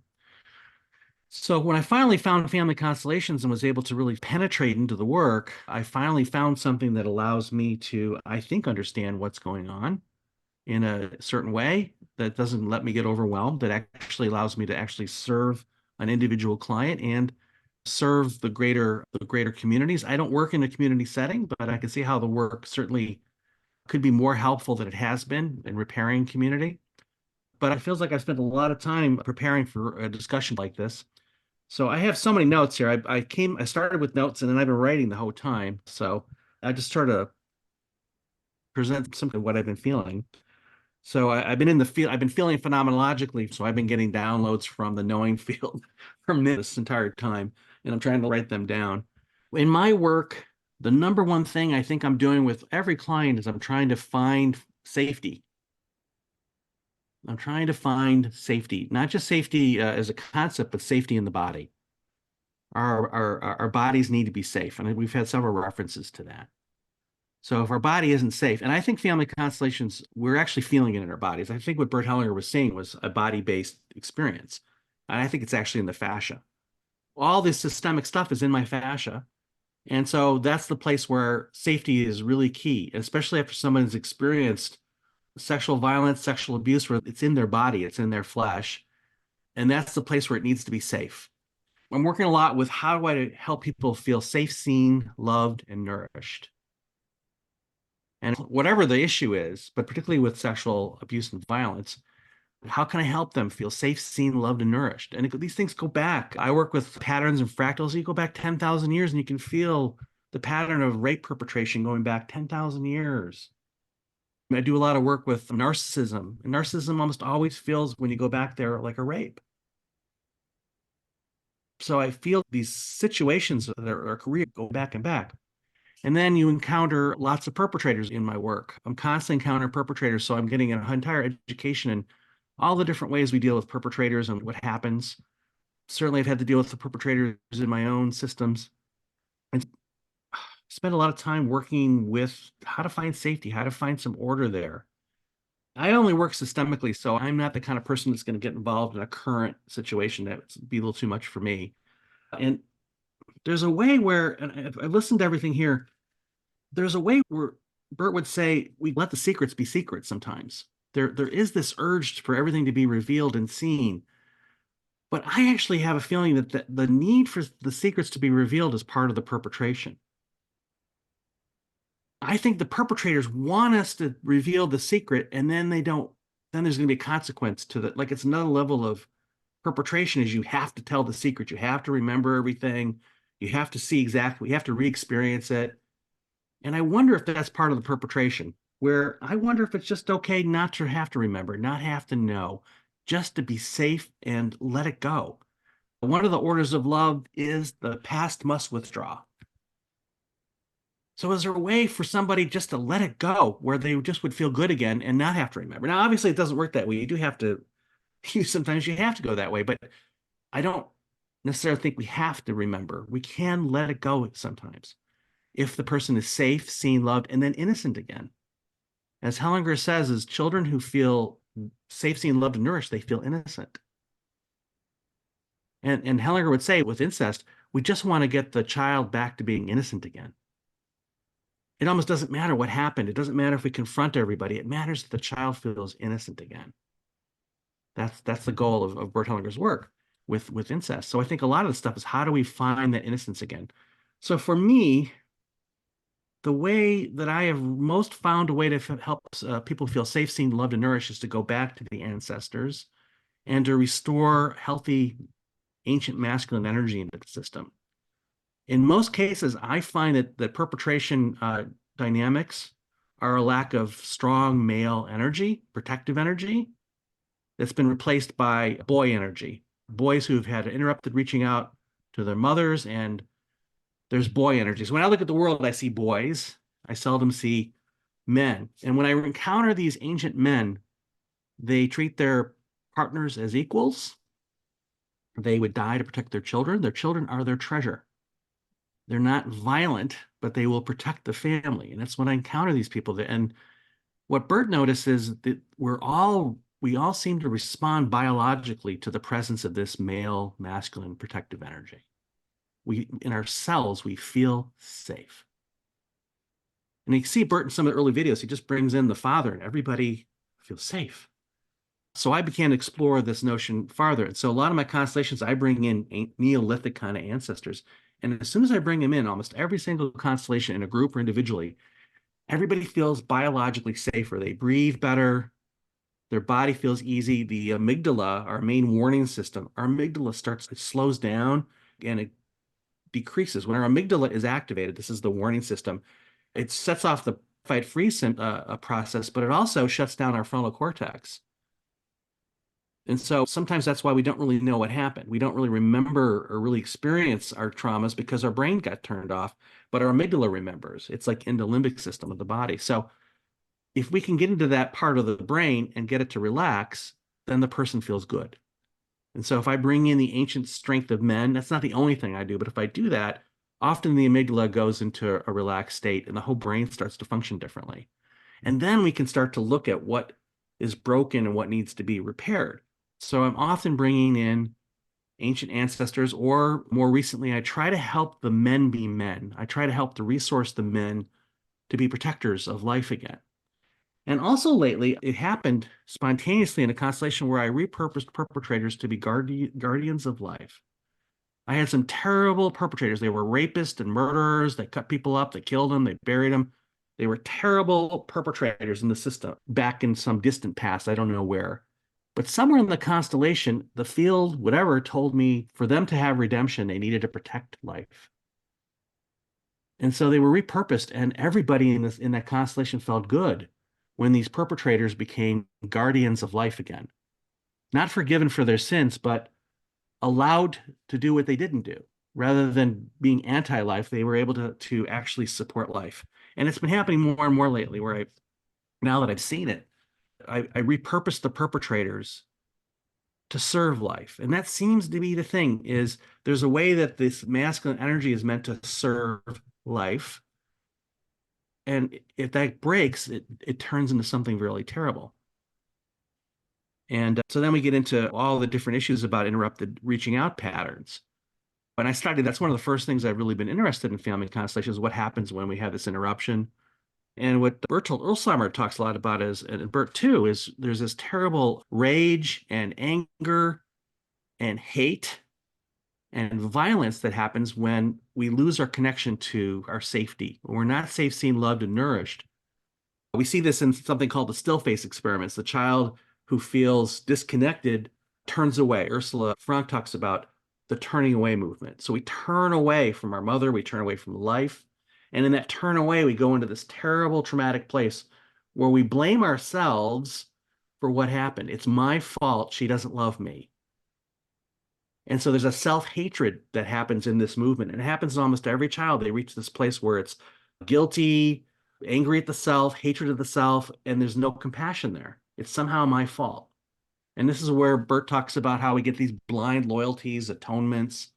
So when I finally found Family Constellations and was able to really penetrate into the work, I finally found something that allows me to, I think, understand what's going on in a certain way that doesn't let me get overwhelmed, that actually allows me to actually serve an individual client and serve the greater communities. I don't work in a community setting, but I can see how the work certainly could be more helpful than it has been in repairing community. But it feels like I spent a lot of time preparing for a discussion like this. So I have so many notes here. I started with notes and then I've been writing the whole time. So I just sort of present some of what I've been feeling. So I've been in the field, I've been feeling phenomenologically. So I've been getting downloads from the knowing field from this entire time. And I'm trying to write them down. In my work, the number one thing I think I'm doing with every client is I'm trying to find safety. I'm trying to find safety, not just safety as a concept, but safety in the body. Our bodies need to be safe. And we've had several references to that. So if our body isn't safe, and I think family constellations, we're actually feeling it in our bodies. I think what Bert Hellinger was saying was a body-based experience. And I think it's actually in the fascia. All this systemic stuff is in my fascia. And so that's the place where safety is really key, especially after someone's experienced sexual violence, sexual abuse, where it's in their body, it's in their flesh. And that's the place where it needs to be safe. I'm working a lot with how do I help people feel safe, seen, loved, and nourished. And whatever the issue is, but particularly with sexual abuse and violence, how can I help them feel safe, seen, loved, and nourished? And these things go back. I work with patterns and fractals. You go back 10,000 years and you can feel the pattern of rape perpetration going back 10,000 years. I do a lot of work with narcissism. And narcissism almost always feels, when you go back there, like a rape. So I feel these situations that are career go back and back. And then you encounter lots of perpetrators in my work. I'm constantly encountering perpetrators. So I'm getting an entire education in all the different ways we deal with perpetrators and what happens. Certainly I've had to deal with the perpetrators in my own systems. And spend a lot of time working with how to find safety, how to find some order there. I only work systemically, so I'm not the kind of person that's going to get involved in a current situation. That would be a little too much for me. And there's a way where, and I've listened to everything here, there's a way where Bert would say we let the secrets be secrets sometimes. There is this urge for everything to be revealed and seen. But I actually have a feeling that the need for the secrets to be revealed is part of the perpetration. I think the perpetrators want us to reveal the secret, and then they don't. Then there's going to be a consequence to that. Like it's another level of perpetration is you have to tell the secret. You have to remember everything. You have to see exactly, you have to re-experience it. And I wonder if that's part of the perpetration. where I wonder if it's just okay not to have to remember, not have to know, just to be safe and let it go. One of the orders of love is the past must withdraw. So is there a way for somebody just to let it go where they just would feel good again and not have to remember? Now, obviously, it doesn't work that way. You do have to, sometimes you have to go that way, but I don't necessarily think we have to remember. We can let it go sometimes if the person is safe, seen, loved, and then innocent again. As Hellinger says, is children who feel safe, seen, loved, and nourished, they feel innocent. And Hellinger would say with incest, we just want to get the child back to being innocent again. It almost doesn't matter what happened. It doesn't matter if we confront everybody. It matters that the child feels innocent again. That's the goal of Bert Hellinger's work with incest. So I think a lot of the stuff is how do we find that innocence again? So for me, the way that I have most found a way to help people feel safe, seen, loved, and nourished is to go back to the ancestors and to restore healthy, ancient masculine energy into the system. In most cases, I find that perpetration dynamics are a lack of strong male energy, protective energy, that's been replaced by boy energy. Boys who've had interrupted reaching out to their mothers, and there's boy energy. So when I look at the world, I see boys. I seldom see men. And when I encounter these ancient men, they treat their partners as equals. They would die to protect their children. Their children are their treasure. They're not violent, but they will protect the family. And that's when I encounter these people. And what Bert notices is that we all seem to respond biologically to the presence of this male, masculine, protective energy. In ourselves, we feel safe. And you can see Bert in some of the early videos, he just brings in the father and everybody feels safe. So I began to explore this notion farther. And so a lot of my constellations, I bring in Neolithic kind of ancestors. And as soon as I bring them in, almost every single constellation in a group or individually, everybody feels biologically safer. They breathe better. Their body feels easy. The amygdala, our main warning system, our amygdala it slows down and it decreases. When our amygdala is activated, this is the warning system, it sets off the fight-freeze process, but it also shuts down our frontal cortex. And so sometimes that's why we don't really know what happened. We don't really remember or really experience our traumas because our brain got turned off, but our amygdala remembers. It's like in the limbic system of the body. So if we can get into that part of the brain and get it to relax, then the person feels good. And so if I bring in the ancient strength of men, that's not the only thing I do, but if I do that, often the amygdala goes into a relaxed state and the whole brain starts to function differently. And then we can start to look at what is broken and what needs to be repaired. So I'm often bringing in ancient ancestors, or more recently, I try to help the men be men. I try to help to resource the men to be protectors of life again. And also lately, it happened spontaneously in a constellation where I repurposed perpetrators to be guardians of life. I had some terrible perpetrators. They were rapists and murderers. They cut people up, they killed them, they buried them. They were terrible perpetrators in the system back in some distant past. I don't know where. But somewhere in the constellation, the field, whatever, told me for them to have redemption, they needed to protect life. And so they were repurposed, and everybody in that constellation felt good when these perpetrators became guardians of life again. Not forgiven for their sins, but allowed to do what they didn't do. Rather than being anti-life, they were able to actually support life. And it's been happening more and more lately where now that I've seen it, I repurposed the perpetrators to serve life. And that seems to be the thing, is there's a way that this masculine energy is meant to serve life. And if that breaks, it turns into something really terrible. And so then we get into all the different issues about interrupted reaching out patterns. When I studied, that's one of the first things I've really been interested in family constellations, what happens when we have this interruption. And what Bertolt Ullsheimer talks a lot about is, and Bert too, is there's this terrible rage and anger and hate and violence that happens when we lose our connection to our safety. When we're not safe, seen, loved, and nourished. We see this in something called the still face experiments. The child who feels disconnected turns away. Ursula Frank talks about the turning away movement. So we turn away from our mother, we turn away from life. And in that turn away, we go into this terrible traumatic place where we blame ourselves for what happened. It's my fault she doesn't love me. And so there's a self-hatred that happens in this movement. And it happens in almost every child. They reach this place where it's guilty, angry at the self, hatred of the self, and there's no compassion there. It's somehow my fault. And this is where Bert talks about how we get these blind loyalties, atonements.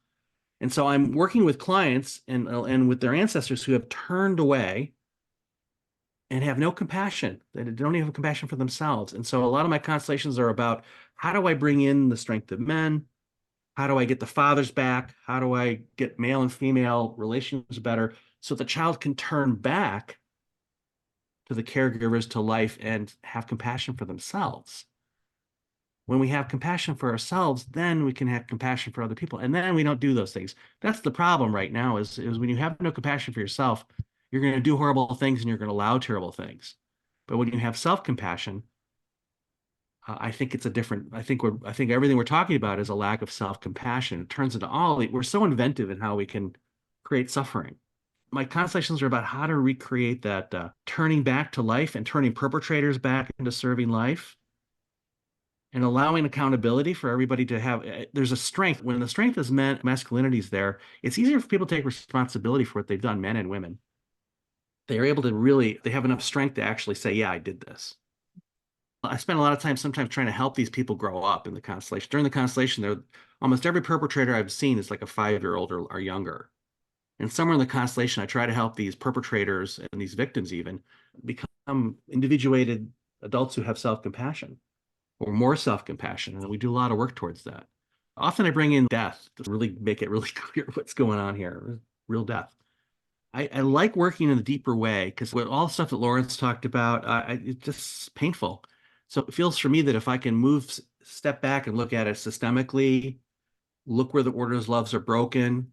And so I'm working with clients and with their ancestors who have turned away and have no compassion. They don't even have compassion for themselves. And so a lot of my constellations are about, how do I bring in the strength of men? How do I get the fathers back? How do I get male and female relations better so the child can turn back to the caregivers, to life, and have compassion for themselves? When we have compassion for ourselves, then we can have compassion for other people. And then we don't do those things. That's the problem right now is when you have no compassion for yourself, you're going to do horrible things and you're going to allow terrible things. But when you have self-compassion, I think it's a different, I think everything we're talking about is a lack of self-compassion. It turns into we're so inventive in how we can create suffering. My constellations are about how to recreate that turning back to life and turning perpetrators back into serving life and allowing accountability for everybody to have. There's a strength. When the strength is masculinity is there, it's easier for people to take responsibility for what they've done, men and women. They're able to they have enough strength to actually say, yeah, I did this. I spend a lot of time sometimes trying to help these people grow up in the constellation. During the constellation, almost every perpetrator I've seen is like a 5-year-old or younger. And somewhere in the constellation, I try to help these perpetrators and these victims even become individuated adults who have self-compassion or more self-compassion. And we do a lot of work towards that. Often I bring in death to really make it really clear what's going on here, real death. I like working in a deeper way because with all the stuff that Lawrence talked about, it's just painful. So it feels for me that if I can step back and look at it systemically, look where the orders loves are broken,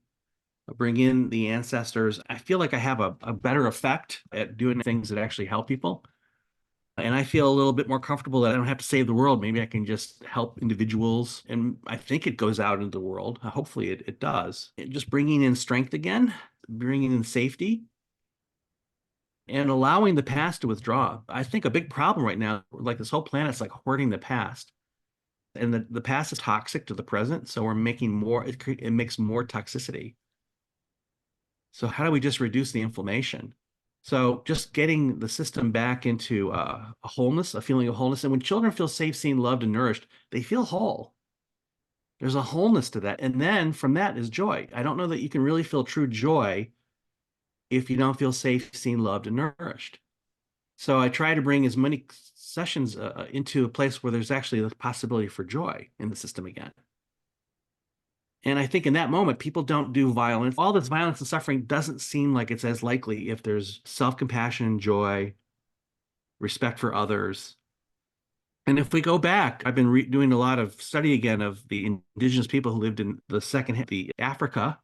bring in the ancestors, I feel like I have a better effect at doing things that actually help people. And I feel a little bit more comfortable that I don't have to save the world. Maybe I can just help individuals. And I think it goes out into the world. Hopefully it does. Just bringing in strength again, bringing in safety, and allowing the past to withdraw. I think a big problem right now, like this whole planet's like hoarding the past. And the past is toxic to the present. So we're making more, it makes more toxicity. So how do we just reduce the inflammation? So just getting the system back into a wholeness, a feeling of wholeness. And when children feel safe, seen, loved, and nourished, they feel whole. There's a wholeness to that. And then from that is joy. I don't know that you can really feel true joy if you don't feel safe, seen, loved, and nourished. So I try to bring as many sessions into a place where there's actually the possibility for joy in the system again. And I think in that moment, people don't do violence. All this violence and suffering doesn't seem like it's as likely if there's self-compassion, joy, respect for others. And if we go back, I've been doing a lot of study again of the indigenous people who lived in the Africa.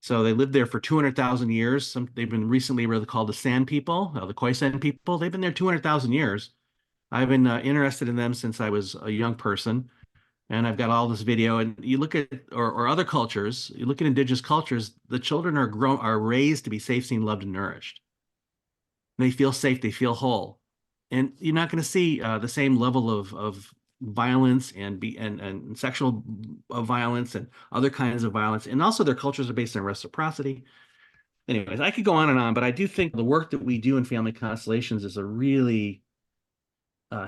So they lived there for 200,000 years. They've been recently really called the San people, the Khoisan people. They've been there 200,000 years. I've been interested in them since I was a young person. And I've got all this video. And you look at, or other cultures, you look at indigenous cultures, the children are raised to be safe, seen, loved, and nourished. They feel safe, they feel whole. And you're not going to see the same level of violence and sexual violence and other kinds of violence. And also their cultures are based on reciprocity. Anyways, I could go on and on, but I do think the work that we do in family constellations is a really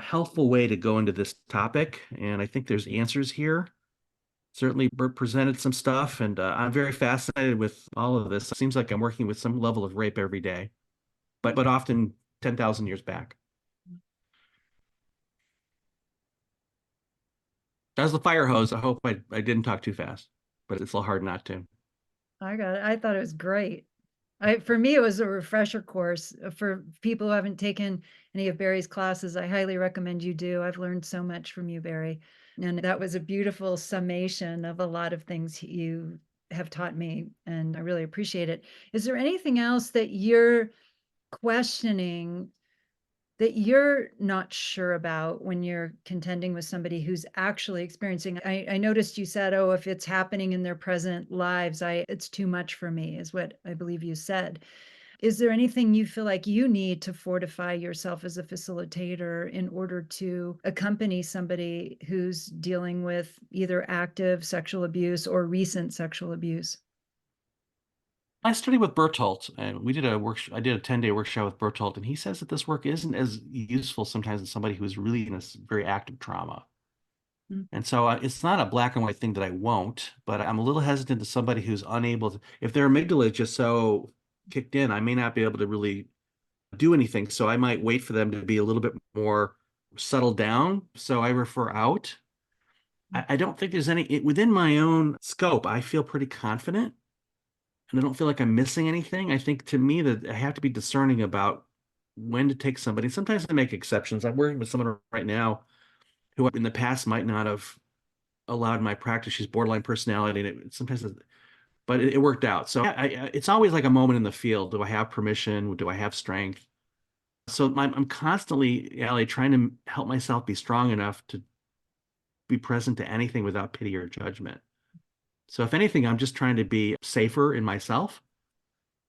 helpful way to go into this topic. And I think there's answers here. Certainly Bert presented some stuff, and I'm very fascinated with all of this. It seems like I'm working with some level of rape every day, but often 10,000 years back. As the fire hose, I hope I didn't talk too fast, but it's a little hard not to. I got it. I thought it was great. For me, it was a refresher course. For people who haven't taken any of Barry's classes, I highly recommend you do. I've learned so much from you, Barry. And that was a beautiful summation of a lot of things you have taught me, and I really appreciate it. Is there anything else that you're questioning, that you're not sure about when you're contending with somebody who's actually experiencing? I noticed you said, oh, if it's happening in their present lives, it's too much for me, is what I believe you said. Is there anything you feel like you need to fortify yourself as a facilitator in order to accompany somebody who's dealing with either active sexual abuse or recent sexual abuse? I studied with Bertolt, and we did a workshop. I did a 10-day workshop with Bertolt, and he says that this work isn't as useful sometimes as somebody who's really in a very active trauma. Mm. And so it's not a black and white thing that I won't, but I'm a little hesitant to somebody who's unable to, if their amygdala is just so kicked in, I may not be able to really do anything. So I might wait for them to be a little bit more settled down. So I refer out. I don't think there's any, within my own scope, I feel pretty confident and I don't feel like I'm missing anything. I think to me that I have to be discerning about when to take somebody. Sometimes I make exceptions. I'm working with someone right now who in the past might not have allowed my practice. She's borderline personality, and but it worked out. So it's always like a moment in the field. Do I have permission? Do I have strength? So I'm constantly, Allie, trying to help myself be strong enough to be present to anything without pity or judgment. So if anything, I'm just trying to be safer in myself,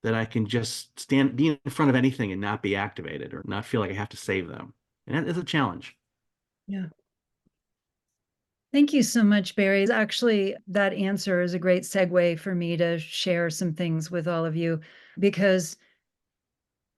that I can just be in front of anything and not be activated or not feel like I have to save them. And that is a challenge. Yeah. Thank you so much, Barry. Actually, that answer is a great segue for me to share some things with all of you, because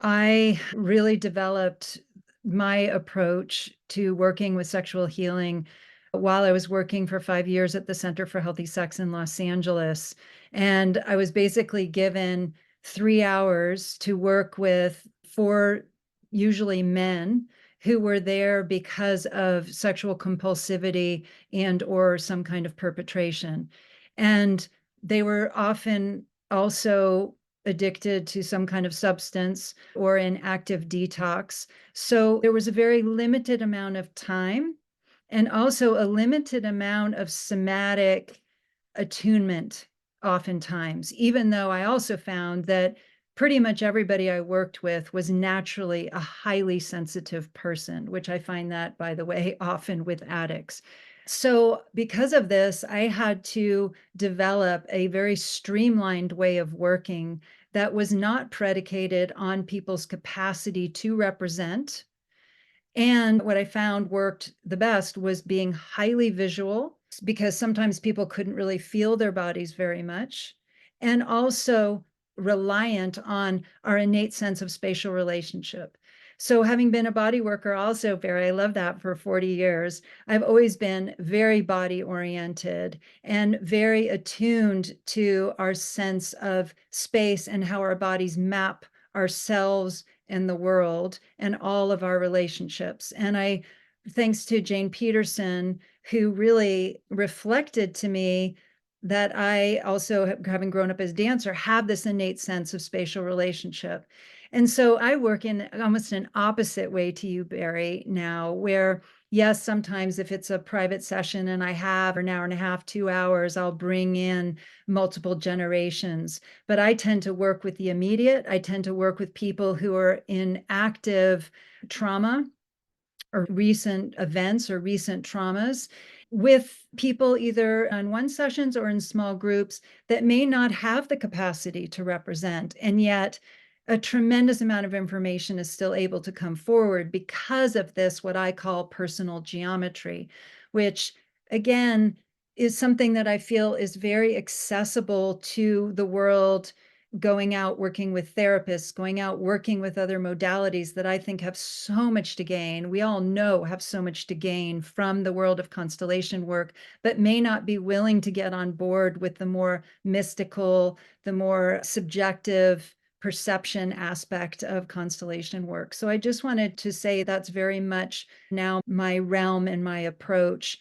I really developed my approach to working with sexual healing while I was working for 5 years at the Center for Healthy Sex in Los Angeles. And I was basically given 3 hours to work with 4, usually men, who were there because of sexual compulsivity and or some kind of perpetration. And they were often also addicted to some kind of substance or in active detox. So there was a very limited amount of time and also a limited amount of somatic attunement oftentimes, even though I also found that pretty much everybody I worked with was naturally a highly sensitive person, which I find that, by the way, often with addicts. So because of this, I had to develop a very streamlined way of working that was not predicated on people's capacity to represent. And what I found worked the best was being highly visual, because sometimes people couldn't really feel their bodies very much, and also reliant on our innate sense of spatial relationship. So having been a body worker also, Barry, I love that, for 40 years, I've always been very body oriented and very attuned to our sense of space and how our bodies map ourselves and the world and all of our relationships. And I, thanks to Jane Peterson, who really reflected to me that I also, having grown up as a dancer, have this innate sense of spatial relationship. And so I work in almost an opposite way to you, Barry, now, where yes, sometimes if it's a private session and I have an hour and a half, 2 hours, I'll bring in multiple generations. But I tend to work with the immediate. I tend to work with people who are in active trauma or recent events or recent traumas, with people either on one sessions or in small groups that may not have the capacity to represent. And yet a tremendous amount of information is still able to come forward because of this, what I call personal geometry, which again is something that I feel is very accessible to the world, going out working with therapists, going out working with other modalities that I think have so much to gain. We all know have so much to gain from the world of constellation work, but may not be willing to get on board with the more mystical, the more subjective perception aspect of constellation work. So I just wanted to say that's very much now my realm and my approach.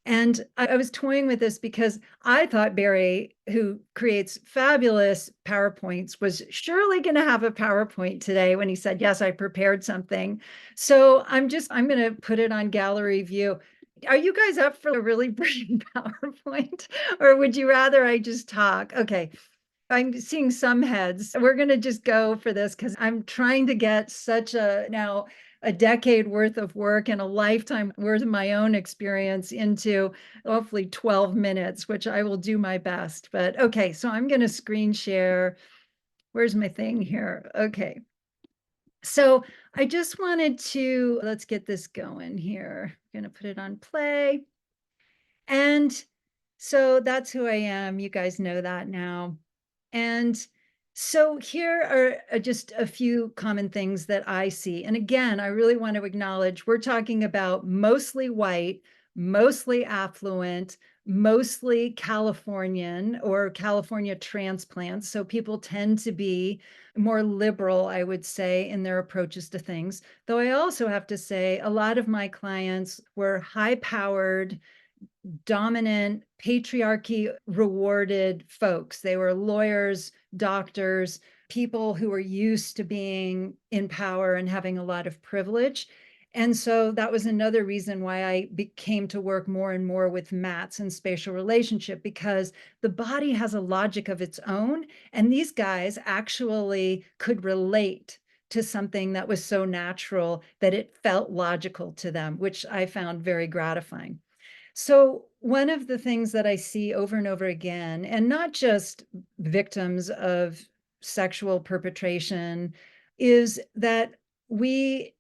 And I was toying with this because I thought Barry, who creates fabulous PowerPoints, was surely going to have a PowerPoint today when he said, yes, I prepared something. So I'm going to put it on gallery view. Are you guys up for a really pretty PowerPoint, or would you rather I just talk? Okay. I'm seeing some heads. We're going to just go for this because I'm trying to get such a decade worth of work and a lifetime worth of my own experience into hopefully 12 minutes, which I will do my best. But okay, so I'm going to screen share. Where's my thing here? Okay. So I just wanted to, let's get this going here. I'm going to put it on play. And so that's who I am. You guys know that now. And so here are just a few common things that I see. And again, I really want to acknowledge we're talking about mostly white, mostly affluent, mostly Californian or California transplants. So people tend to be more liberal, I would say, in their approaches to things. Though I also have to say a lot of my clients were high-powered, dominant, patriarchy rewarded folks. They were lawyers, doctors, people who were used to being in power and having a lot of privilege. And so that was another reason why I came to work more and more with MATS and spatial relationship, because the body has a logic of its own. And these guys actually could relate to something that was so natural that it felt logical to them, which I found very gratifying. So one of the things that I see over and over again, and not just victims of sexual perpetration, is that we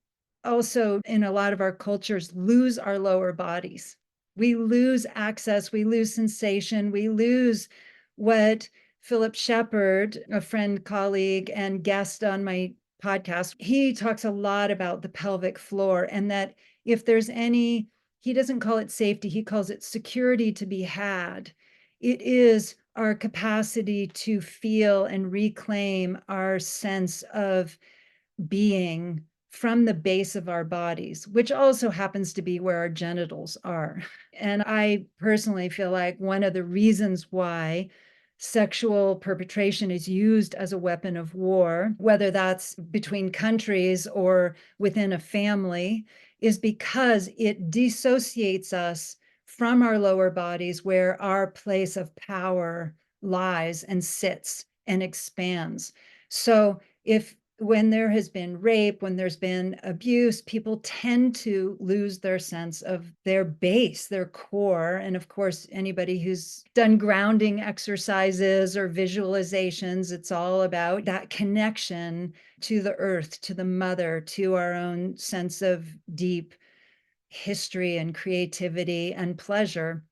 also, in a lot of our cultures, lose our lower bodies. We lose access, we lose sensation, we lose what Philip Shepard, a friend, colleague, and guest on my podcast, he talks a lot about the pelvic floor, and that if there's any, he doesn't call it safety, he calls it security to be had. It is our capacity to feel and reclaim our sense of being from the base of our bodies, which also happens to be where our genitals are. And I personally feel like one of the reasons why sexual perpetration is used as a weapon of war, whether that's between countries or within a family, is because it dissociates us from our lower bodies, where our place of power lies and sits and expands. So if when there has been rape, when there's been abuse, people tend to lose their sense of their base, their core. And of course, anybody who's done grounding exercises or visualizations, it's all about that connection to the earth, to the mother, to our own sense of deep history and creativity and pleasure.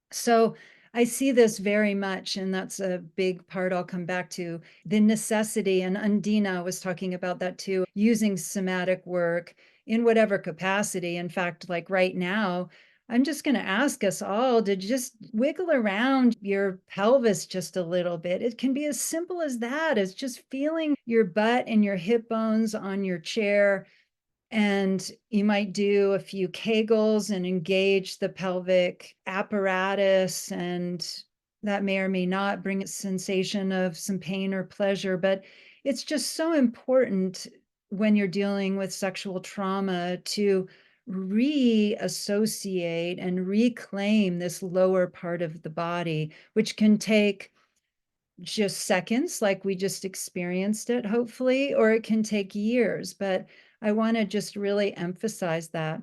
So I see this very much, and that's a big part I'll come back to. The necessity, and Undine was talking about that too, using somatic work in whatever capacity. In fact, like right now, I'm just going to ask us all to just wiggle around your pelvis just a little bit. It can be as simple as that, as just feeling your butt and your hip bones on your chair. And you might do a few Kegels and engage the pelvic apparatus, and that may or may not bring a sensation of some pain or pleasure, but it's just so important when you're dealing with sexual trauma to reassociate and reclaim this lower part of the body, which can take just seconds, like we just experienced it, hopefully, or it can take years. But I want to just really emphasize that.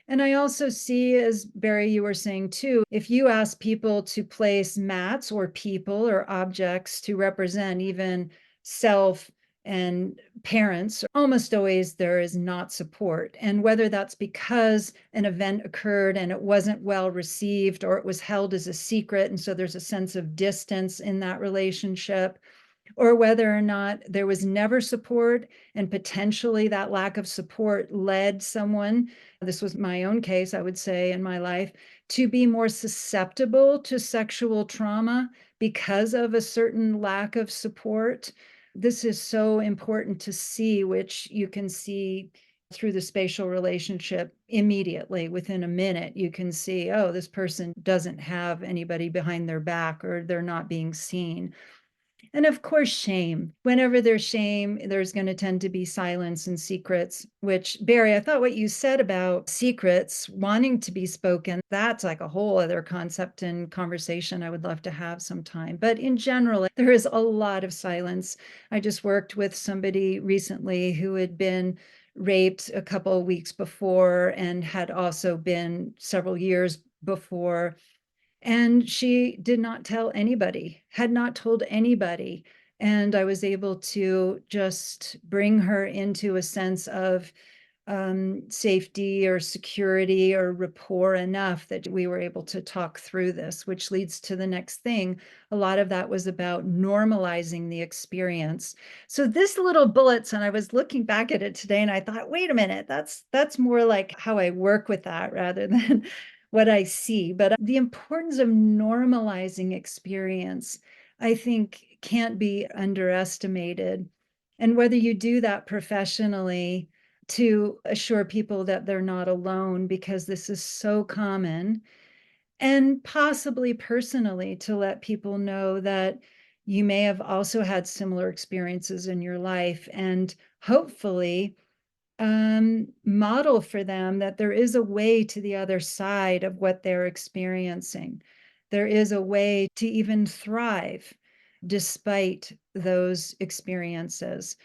And I also see, as Barry, you were saying too, if you ask people to place mats or people or objects to represent even self and parents, almost always there is not support. And whether that's because an event occurred and it wasn't well received, or it was held as a secret, and so there's a sense of distance in that relationship, or whether or not there was never support, and potentially that lack of support led someone, this was my own case, I would say, in my life, to be more susceptible to sexual trauma because of a certain lack of support. This is so important to see, which you can see through the spatial relationship immediately. Within a minute, you can see, oh, this person doesn't have anybody behind their back, or they're not being seen. And of course, shame. Whenever there's shame, there's going to tend to be silence and secrets, which, Barry, I thought what you said about secrets wanting to be spoken, that's like a whole other concept and conversation I would love to have sometime. But in general, there is a lot of silence. I just worked with somebody recently who had been raped a couple of weeks before and had also been several years before. And she did not tell anybody, had not told anybody. And I was able to just bring her into a sense of safety or security or rapport enough that we were able to talk through this, which leads to the next thing. A lot of that was about normalizing the experience. So this little bullets, and I was looking back at it today and I thought, wait a minute, that's more like how I work with that rather than what I see. But the importance of normalizing experience, I think, can't be underestimated. And whether you do that professionally to assure people that they're not alone, because this is so common, and possibly personally to let people know that you may have also had similar experiences in your life, and hopefully model for them that there is a way to the other side of what they're experiencing. There is a way to even thrive despite those experiences.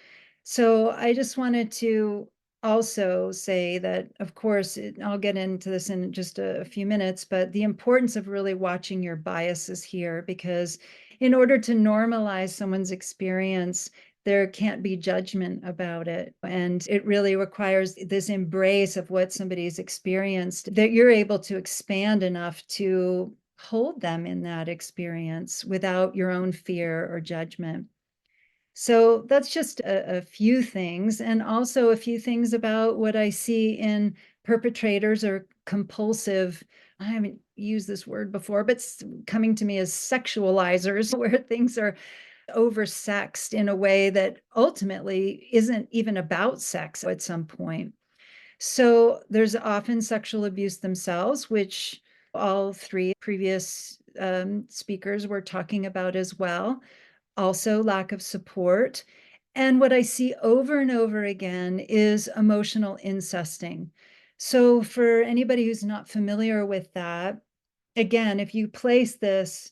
So I just wanted to also say that, of course, I'll get into this in just a few minutes, but the importance of really watching your biases here, because in order to normalize someone's experience, there can't be judgment about it. And it really requires this embrace of what somebody's experienced, that you're able to expand enough to hold them in that experience without your own fear or judgment. So that's just a few things, and also a few things about what I see in perpetrators or compulsive, I haven't used this word before, but coming to me as sexualizers, where things are oversexed in a way that ultimately isn't even about sex at some point. So there's often sexual abuse themselves, which all three previous speakers were talking about as well. Also lack of support. And what I see over and over again is emotional incesting. So for anybody who's not familiar with that, again, if you place this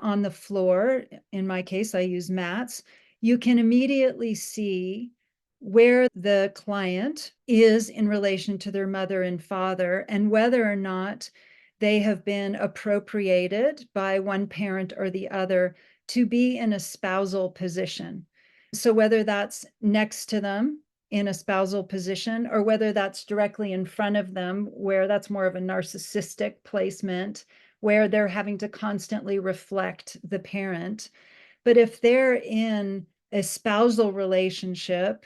on the floor, in my case, I use mats, you can immediately see where the client is in relation to their mother and father, and whether or not they have been appropriated by one parent or the other to be in a spousal position. So whether that's next to them in a spousal position, or whether that's directly in front of them, where that's more of a narcissistic placement, where they're having to constantly reflect the parent. But if they're in a spousal relationship,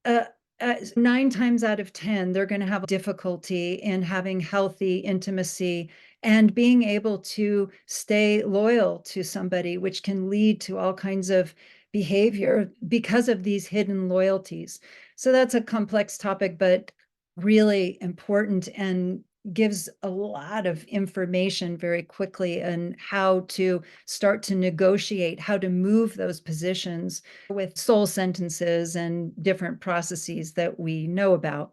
9 times out of 10, they're going to have difficulty in having healthy intimacy and being able to stay loyal to somebody, which can lead to all kinds of behavior because of these hidden loyalties. So that's a complex topic, but really important, and gives a lot of information very quickly on how to start to negotiate, how to move those positions with soul sentences and different processes that we know about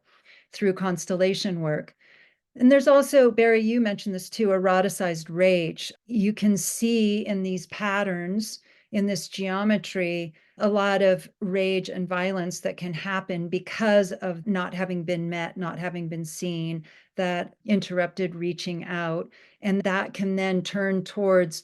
through constellation work. And there's also, Barry, you mentioned this too, eroticized rage. You can see in these patterns, in this geometry, a lot of rage and violence that can happen because of not having been met, not having been seen, that interrupted reaching out. And that can then turn towards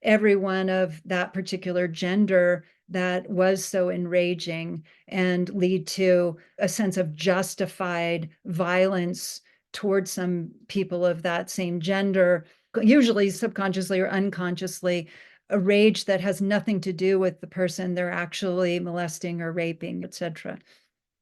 everyone of that particular gender that was so enraging, and lead to a sense of justified violence towards some people of that same gender, usually subconsciously or unconsciously, a rage that has nothing to do with the person they're actually molesting or raping, etc.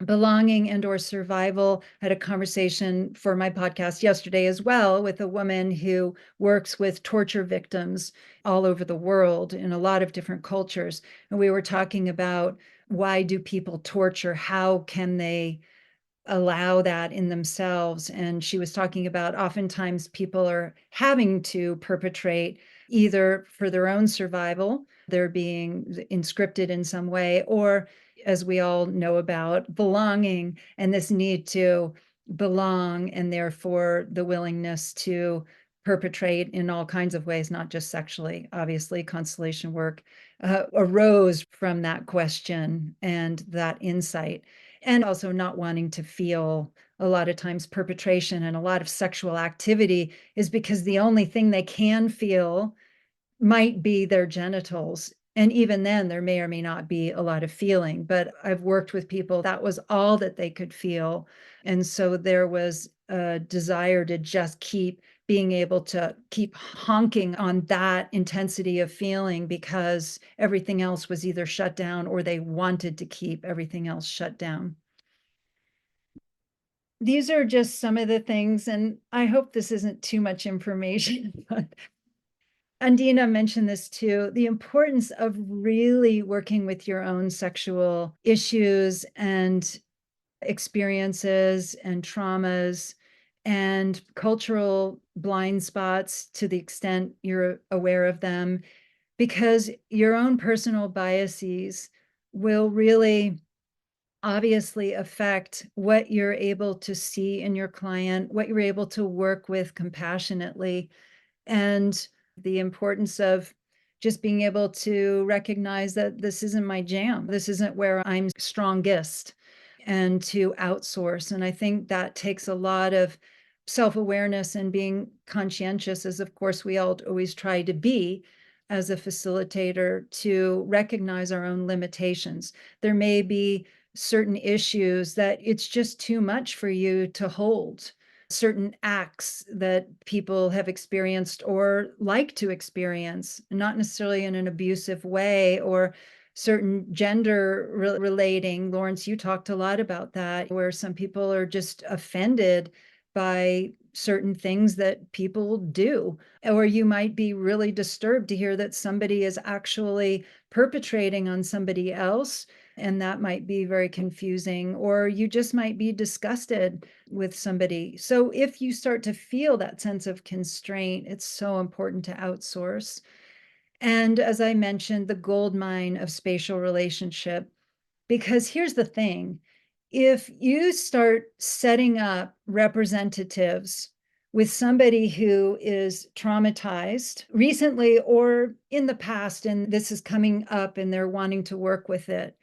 Belonging and or survival. I had a conversation for my podcast yesterday as well with a woman who works with torture victims all over the world in a lot of different cultures. And we were talking about, why do people torture? How can they allow that in themselves? And she was talking about, oftentimes people are having to perpetrate either for their own survival, they're being inscripted in some way, or, as we all know about, belonging, and this need to belong, and therefore the willingness to perpetrate in all kinds of ways, not just sexually. Obviously, constellation work arose from that question and that insight. And also not wanting to feel, a lot of times perpetration and a lot of sexual activity is because the only thing they can feel might be their genitals. And even then, there may or may not be a lot of feeling, but I've worked with people that was all that they could feel. And so there was a desire to just keep being able to keep honking on that intensity of feeling because everything else was either shut down or they wanted to keep everything else shut down. These are just some of the things, and I hope this isn't too much information, but Undine mentioned this too, the importance of really working with your own sexual issues and experiences and traumas and cultural blind spots to the extent you're aware of them, because your own personal biases will really obviously affect what you're able to see in your client, what you're able to work with compassionately, and the importance of just being able to recognize that this isn't my jam. This isn't where I'm strongest, and to outsource. And I think that takes a lot of self-awareness and being conscientious, as of course we all always try to be as a facilitator, to recognize our own limitations. There may be certain issues that it's just too much for you to hold, certain acts that people have experienced or like to experience, not necessarily in an abusive way, or certain gender relating. Lawrence, you talked a lot about that, where some people are just offended by certain things that people do. Or you might be really disturbed to hear that somebody is actually perpetrating on somebody else, and that might be very confusing. Or you just might be disgusted with somebody. So if you start to feel that sense of constraint, it's so important to outsource. And as I mentioned, the gold mine of spatial relationship, because here's the thing, if you start setting up representatives with somebody who is traumatized recently or in the past, and this is coming up and they're wanting to work with it,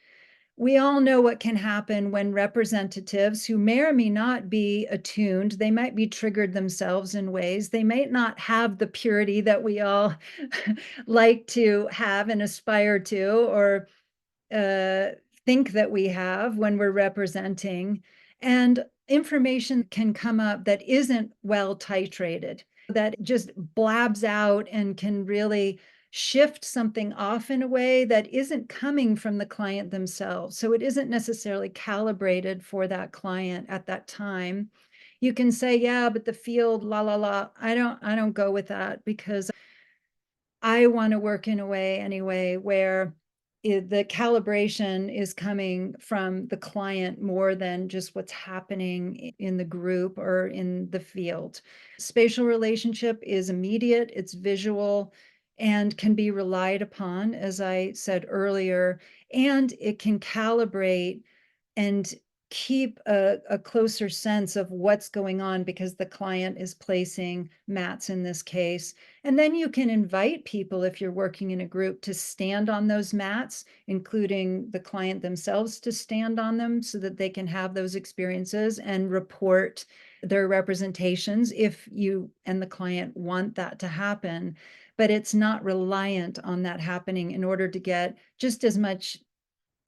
we all know what can happen when representatives who may or may not be attuned, they might be triggered themselves in ways, they might not have the purity that we all like to have and aspire to, or think that we have when we're representing. And information can come up that isn't well titrated, that just blabs out and can really shift something off in a way that isn't coming from the client themselves. So it isn't necessarily calibrated for that client at that time. You can say, yeah, but the field, la, la, la. I don't go with that, because I want to work in a way anyway where the calibration is coming from the client more than just what's happening in the group or in the field. Spatial relationship is immediate, it's visual, and can be relied upon, as I said earlier, and it can calibrate and keep a closer sense of what's going on, because the client is placing mats in this case. And then you can invite people, if you're working in a group, to stand on those mats, including the client themselves to stand on them, so that they can have those experiences and report their representations if you and the client want that to happen. But it's not reliant on that happening in order to get just as much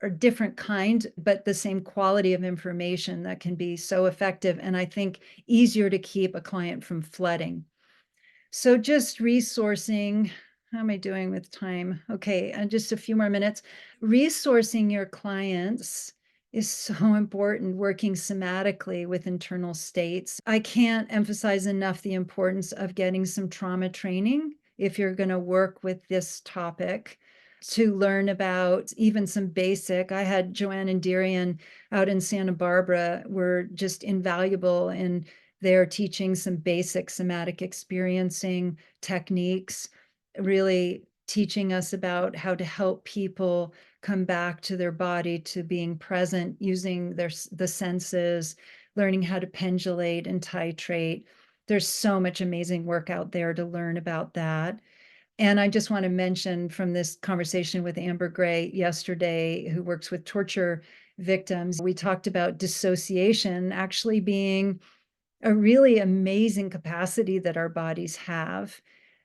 or different kind, but the same quality of information that can be so effective, and I think easier to keep a client from flooding. So just resourcing, how am I doing with time? Okay, and just a few more minutes. Resourcing your clients is so important, working somatically with internal states. I can't emphasize enough the importance of getting some trauma training if you're going to work with this topic, to learn about even some basic. I had Joanne and Darian out in Santa Barbara, were just invaluable in their teaching some basic somatic experiencing techniques, really teaching us about how to help people come back to their body, to being present, using the senses, learning how to pendulate and titrate. There's so much amazing work out there to learn about that. And I just want to mention from this conversation with Amber Gray yesterday, who works with torture victims, we talked about dissociation actually being a really amazing capacity that our bodies have.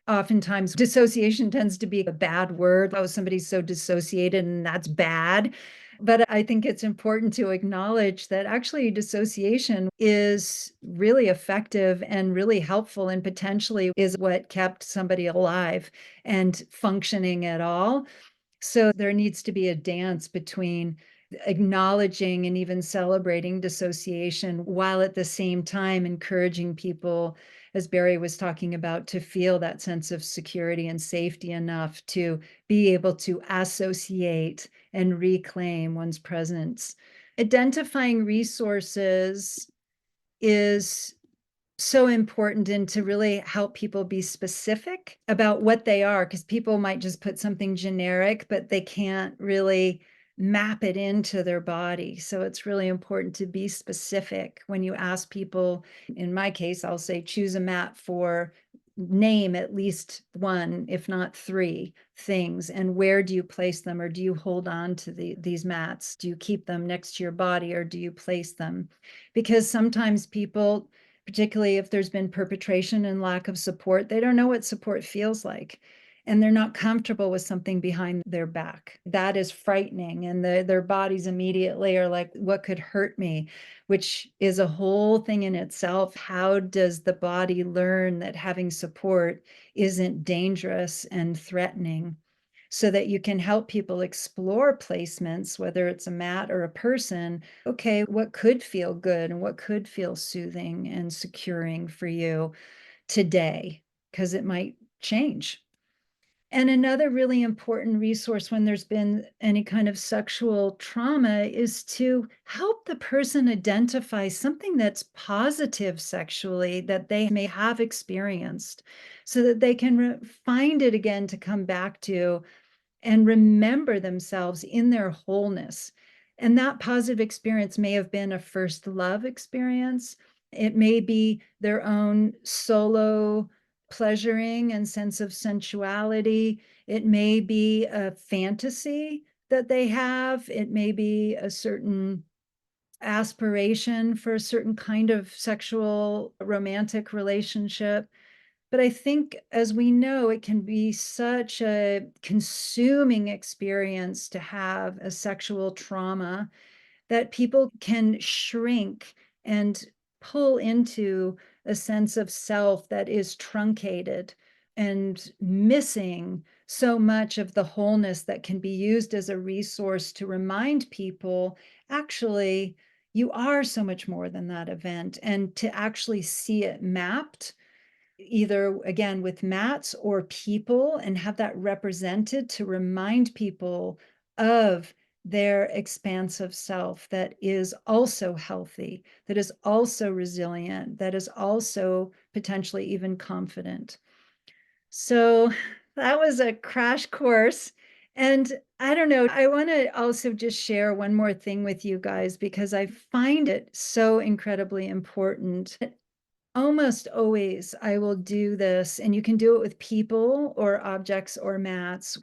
Oftentimes, dissociation tends to be a bad word. Oh, somebody's so dissociated and that's bad. But I think it's important to acknowledge that actually dissociation is really effective and really helpful, and potentially is what kept somebody alive and functioning at all. So there needs to be a dance between acknowledging and even celebrating dissociation while at the same time encouraging people, as Barry was talking about, to feel that sense of security and safety enough to be able to associate and reclaim one's presence. Identifying resources is so important, and to really help people be specific about what they are, because people might just put something generic, but they can't really map it into their body. So it's really important to be specific when you ask people. In my case, I'll say choose a mat for, name at least one, if not three things, and where do you place them, or do you hold on to these mats? Do you keep them next to your body, or do you place them? Because sometimes people, particularly if there's been perpetration and lack of support, they don't know what support feels like. And they're not comfortable with something behind their back. That is frightening. And their bodies immediately are like, what could hurt me? Which is a whole thing in itself. How does the body learn that having support isn't dangerous and threatening? So that you can help people explore placements, whether it's a mat or a person. Okay, what could feel good and what could feel soothing and securing for you today? Because it might change. And another really important resource when there's been any kind of sexual trauma is to help the person identify something that's positive sexually that they may have experienced, so that they can find it again to come back to and remember themselves in their wholeness. And that positive experience may have been a first love experience. It may be their own solo pleasuring and sense of sensuality. It may be a fantasy that they have. It may be a certain aspiration for a certain kind of sexual romantic relationship. But I think, as we know, it can be such a consuming experience to have a sexual trauma that people can shrink and pull into a sense of self that is truncated and missing so much of the wholeness that can be used as a resource to remind people, actually, you are so much more than that event, and to actually see it mapped, either again with mats or people, and have that represented to remind people of their expansive self that is also healthy, that is also resilient, that is also potentially even confident. So that was a crash course. And I don't know, I want to also just share one more thing with you guys, because I find it so incredibly important. Almost always I will do this, and you can do it with people or objects or mats.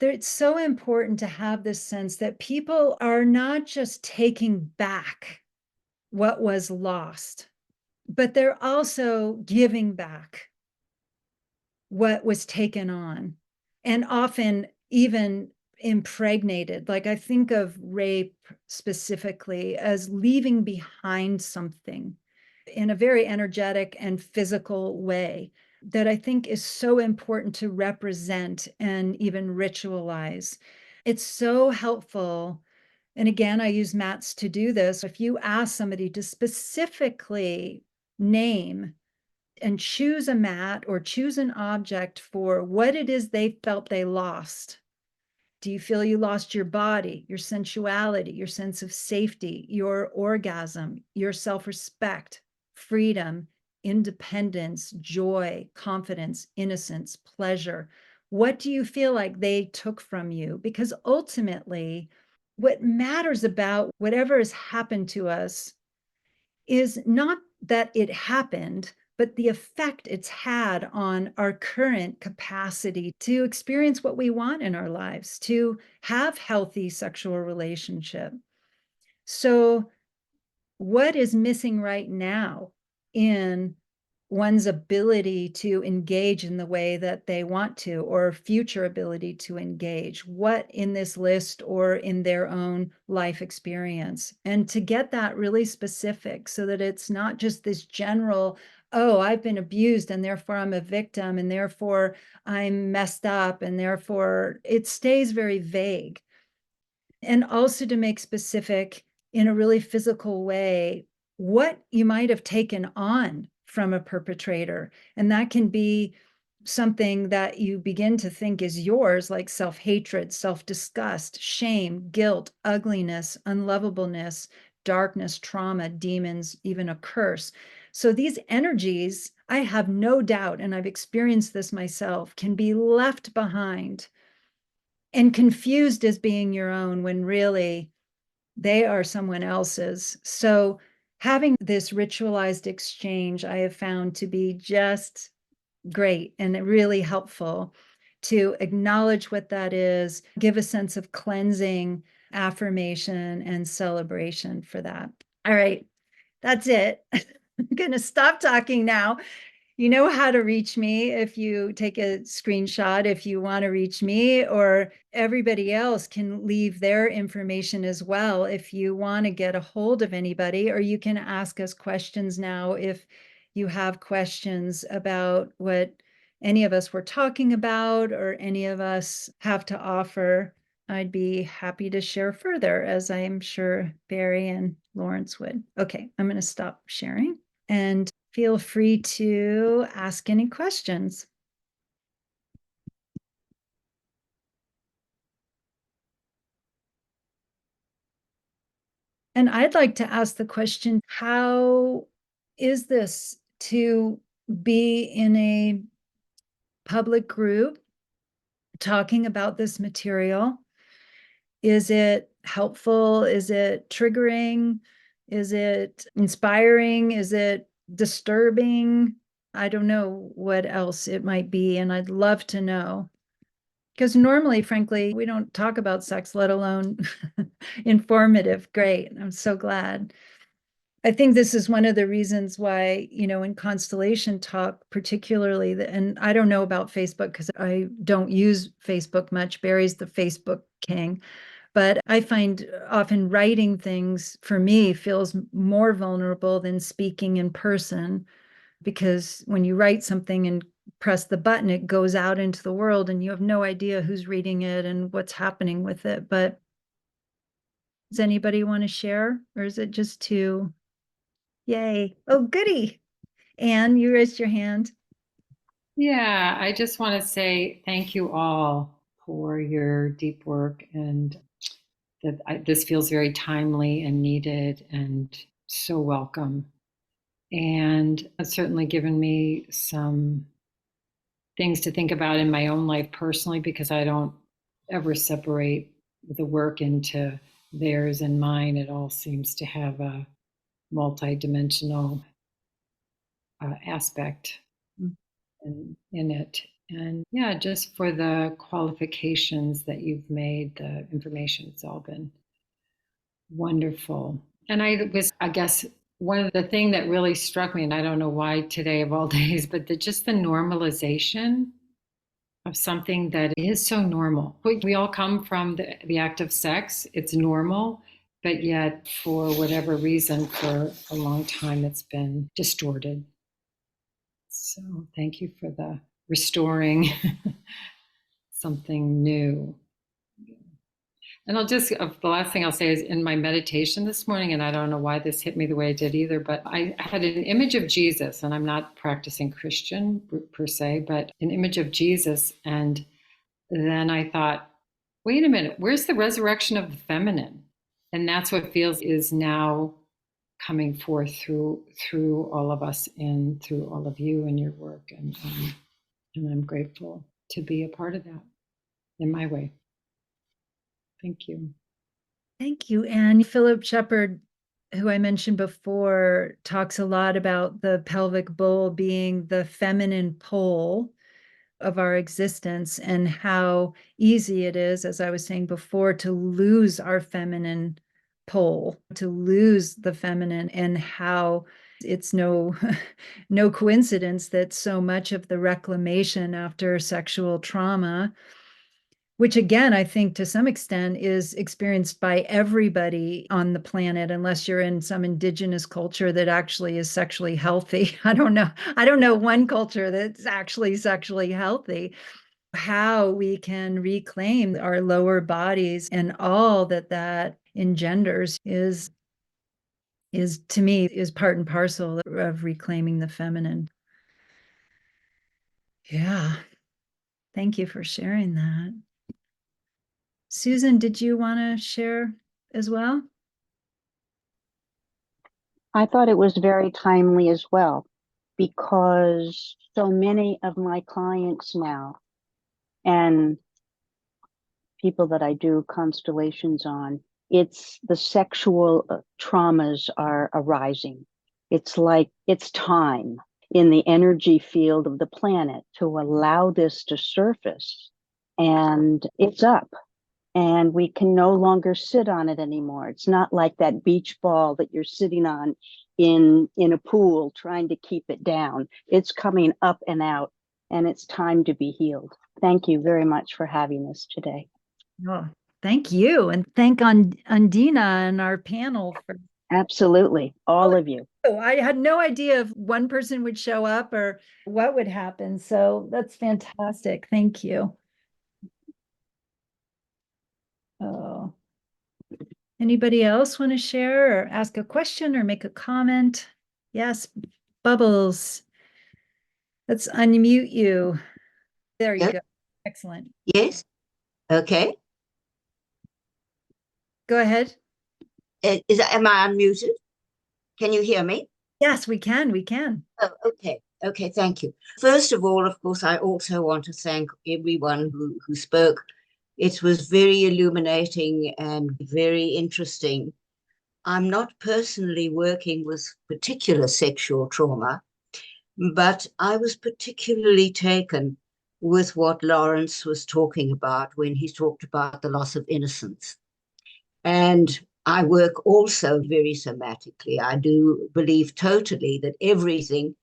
It's so important to have this sense that people are not just taking back what was lost, but they're also giving back what was taken on, and often even impregnated. Like, I think of rape specifically as leaving behind something in a very energetic and physical way that I think is so important to represent and even ritualize. It's so helpful. And again, I use mats to do this. If you ask somebody to specifically name and choose a mat or choose an object for what it is they felt they lost. Do you feel you lost your body, your sensuality, your sense of safety, your orgasm, your self-respect, freedom, independence, joy, confidence, innocence, pleasure? What do you feel like they took from you? Because ultimately, what matters about whatever has happened to us is not that it happened, but the effect it's had on our current capacity to experience what we want in our lives, to have healthy sexual relationship. So what is missing right now in one's ability to engage in the way that they want to, or future ability to engage, what in this list or in their own life experience, and to get that really specific so that it's not just this general, oh, I've been abused and therefore I'm a victim and therefore I'm messed up and therefore it stays very vague. And also to make specific in a really physical way what you might have taken on from a perpetrator. And that can be something that you begin to think is yours, like self-hatred, self-disgust, shame, guilt, ugliness, unlovableness, darkness, trauma, demons, even a curse. So these energies, I have no doubt, and I've experienced this myself, can be left behind and confused as being your own when really they are someone else's. So having this ritualized exchange, I have found to be just great and really helpful to acknowledge what that is, give a sense of cleansing, affirmation, and celebration for that. All right, that's it. I'm going to stop talking now. You know how to reach me if you take a screenshot, if you want to reach me, or everybody else can leave their information as well if you want to get a hold of anybody, or you can ask us questions now if you have questions about what any of us were talking about or any of us have to offer. I'd be happy to share further, as I am sure Barry and Lawrence would. Okay, I'm going to stop sharing and feel free to ask any questions. And I'd like to ask the question, how is this to be in a public group talking about this material? Is it helpful? Is it triggering? Is it inspiring? Is it disturbing? I don't know what else it might be, and I'd love to know. Because normally, frankly, we don't talk about sex, let alone informative. Great. I'm so glad. I think this is one of the reasons why, in Constellation talk, particularly, and I don't know about Facebook because I don't use Facebook much. Barry's the Facebook king. But I find often writing things for me feels more vulnerable than speaking in person, because when you write something and press the button, it goes out into the world and you have no idea who's reading it and what's happening with it. But does anybody want to share, or is it just too, yay? Oh, goody. Anne, you raised your hand. Yeah, I just want to say thank you all for your deep work, and that this feels very timely and needed and so welcome. And it's certainly given me some things to think about in my own life personally, because I don't ever separate the work into theirs and mine. It all seems to have a multi-dimensional aspect in it. And yeah, just for the qualifications that you've made, the information, it's all been wonderful. And I guess one of the thing that really struck me, and I don't know why today of all days, but just the normalization of something that is so normal. We all come from the act of sex. It's normal, but yet for whatever reason, for a long time, it's been distorted. So thank you for the restoring something new. And the last thing I'll say is, in my meditation this morning, and I don't know why this hit me the way it did either, but I had an image of Jesus, and I'm not practicing Christian per se, but an image of Jesus. And then I thought, wait a minute, where's the resurrection of the feminine? And that's what feels is now coming forth through all of us and through all of you and your work. And I'm grateful to be a part of that in my way. Thank you. Thank you, Anne. Philip Shepard, who I mentioned before, talks a lot about the pelvic bowl being the feminine pole of our existence, and how easy it is, as I was saying before, to lose our feminine pole, to lose the feminine, and how It's no no coincidence that so much of the reclamation after sexual trauma, which again, I think to some extent is experienced by everybody on the planet, unless you're in some indigenous culture that actually is sexually healthy. I don't know one culture that's actually sexually healthy. How we can reclaim our lower bodies and all that that engenders is to me is part and parcel of reclaiming the feminine. Yeah. Thank you for sharing that. Susan, did you want to share as well? I thought it was very timely as well, because so many of my clients now and people that I do constellations on, it's the sexual traumas are arising. It's like it's time in the energy field of the planet to allow this to surface, and it's up. And we can no longer sit on it anymore. It's not like that beach ball that you're sitting on in a pool trying to keep it down. It's coming up and out, and it's time to be healed. Thank you very much for having this today. Oh, thank you. And thank Undina and our panel for. Absolutely. All of you. Oh, I had no idea if one person would show up or what would happen. So that's fantastic. Thank you. Oh, anybody else want to share or ask a question or make a comment? Yes, Bubbles. Let's unmute you. There you Yes. go. Excellent. Yes. Okay. Go ahead. Am I unmuted? Can you hear me? Yes, we can. We can. Oh, okay. Okay, thank you. First of all, of course, I also want to thank everyone who spoke. It was very illuminating and very interesting. I'm not personally working with particular sexual trauma, but I was particularly taken with what Lawrence was talking about when he talked about the loss of innocence. And I work also very somatically. I do believe totally that everything,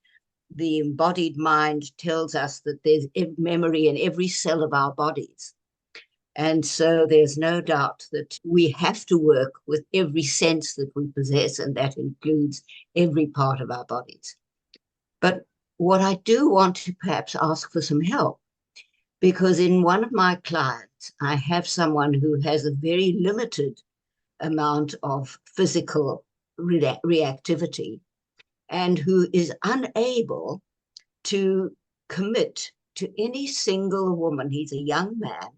the embodied mind tells us that there's memory in every cell of our bodies. And so there's no doubt that we have to work with every sense that we possess, and that includes every part of our bodies. But what I do want to perhaps ask for some help, because in one of my clients, I have someone who has a very limited amount of physical reactivity and who is unable to commit to any single woman. He's a young man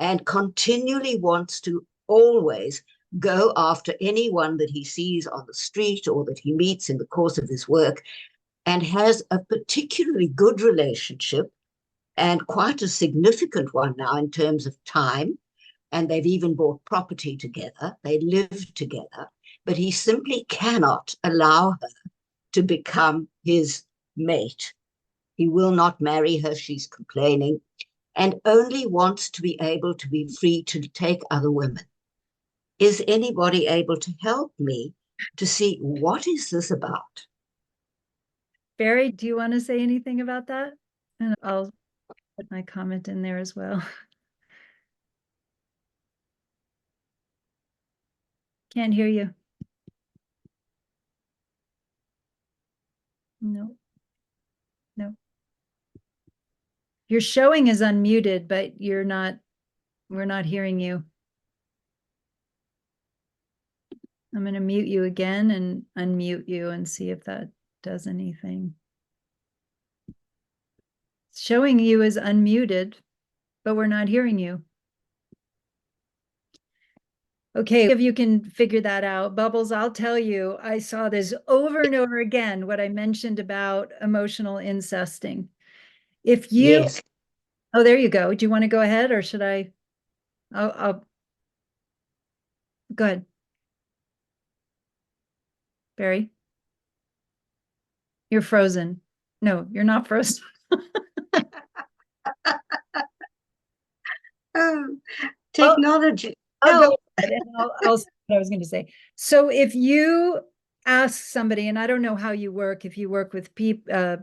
and continually wants to always go after anyone that he sees on the street or that he meets in the course of his work, and has a particularly good relationship and quite a significant one now in terms of time. And they've even bought property together. They live together, but he simply cannot allow her to become his mate. He will not marry her, she's complaining, and only wants to be able to be free to take other women. Is anybody able to help me to see what is this about? Barry, do you want to say anything about that? And I'll put my comment in there as well. Can't hear you. No. No. Your showing is unmuted, but we're not hearing you. I'm going to mute you again and unmute you and see if that does anything. Showing you is unmuted, but we're not hearing you. Okay, if you can figure that out. Bubbles, I'll tell you, I saw this over and over again, what I mentioned about emotional incesting. If you, Yes. Oh, there you go. Do you want to go ahead or should I? I'll go ahead. Barry, you're frozen. No, you're not frozen. Oh, technology. I'll go ahead and I'll say what I was going to say. So if you ask somebody, and I don't know how you work, if you work with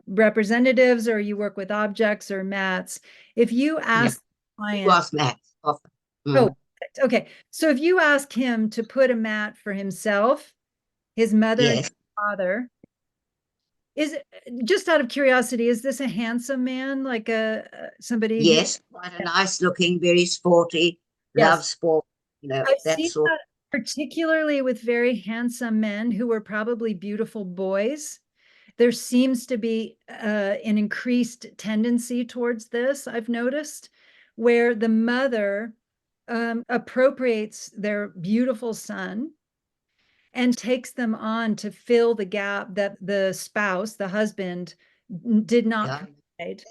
representatives or you work with objects or mats, if you ask the You client, ask Max often. oh, okay. So if you ask him to put a mat for himself, his mother and Yes, father, is just out of curiosity, is this a handsome man, like somebody who? yes, quite a nice looking, very sporty, Yes. loves sport, I've that seen sort. that particularly with very handsome men who were probably beautiful boys. There seems to be an increased tendency towards this, I've noticed, where the mother appropriates their beautiful son and takes them on to fill the gap that the spouse, the husband, did not Yeah, provide.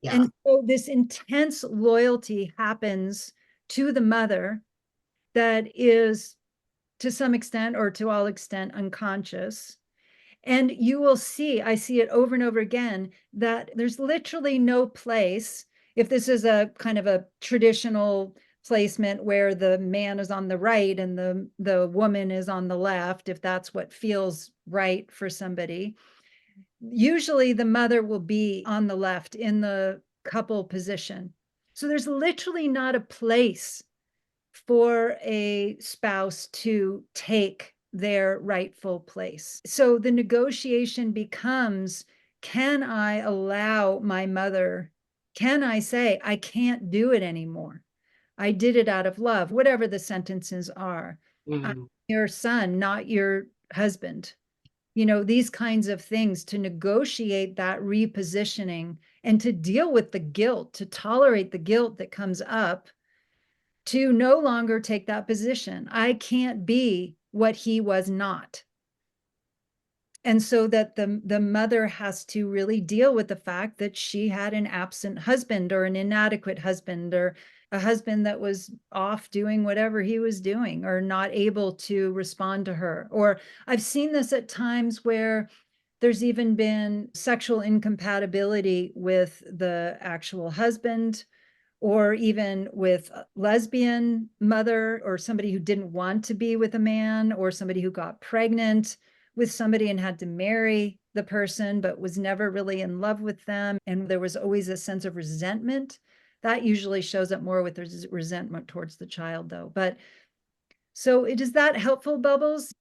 yeah. And so this intense loyalty happens to the mother that is, to some extent or to all extent, unconscious. And you will see, I see it over and over again, that there's literally no place, if this is a kind of a traditional placement where the man is on the right and the woman is on the left, if that's what feels right for somebody, usually the mother will be on the left in the couple position. So there's literally not a place for a spouse to take their rightful place. So the negotiation becomes, can I allow my mother, can I say, I can't do it anymore? I did it out of love, whatever the sentences are. I'm your son, not your husband. You know, these kinds of things, to negotiate that repositioning and to deal with the guilt, to tolerate the guilt that comes up, to no longer take that position. I can't be what he was not. And so that the mother has to really deal with the fact that she had an absent husband or an inadequate husband or a husband that was off doing whatever he was doing or not able to respond to her. Or I've seen this at times where there's even been sexual incompatibility with the actual husband, or even with a lesbian mother or somebody who didn't want to be with a man, or somebody who got pregnant with somebody and had to marry the person but was never really in love with them, and there was always a sense of resentment. That usually shows up more with resentment towards the child, though. But so is that helpful, Bubbles?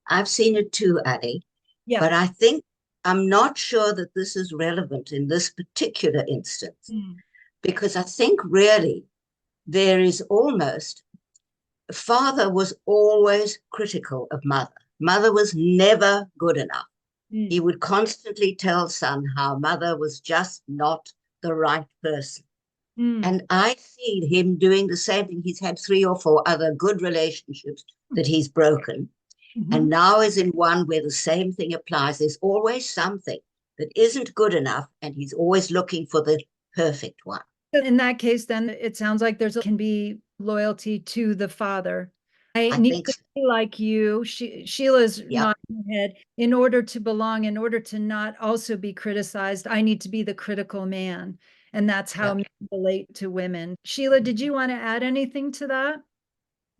I've seen it too, Addie. Yeah. But I think I'm not sure that this is relevant in this particular instance, because I think really there is almost, father was always critical of mother. Mother was never good enough. He would constantly tell son how mother was just not the right person. And I see him doing the same thing. He's had 3 or 4 other good relationships that he's broken. And now is in one where the same thing applies. There's always something that isn't good enough, and he's always looking for the perfect one. In that case, then it sounds like can be loyalty to the father. I need to be like you. Sheila's nodding her head. In order to belong, in order to not also be criticized, I need to be the critical man. And that's how men relate to women. Sheila, did you want to add anything to that?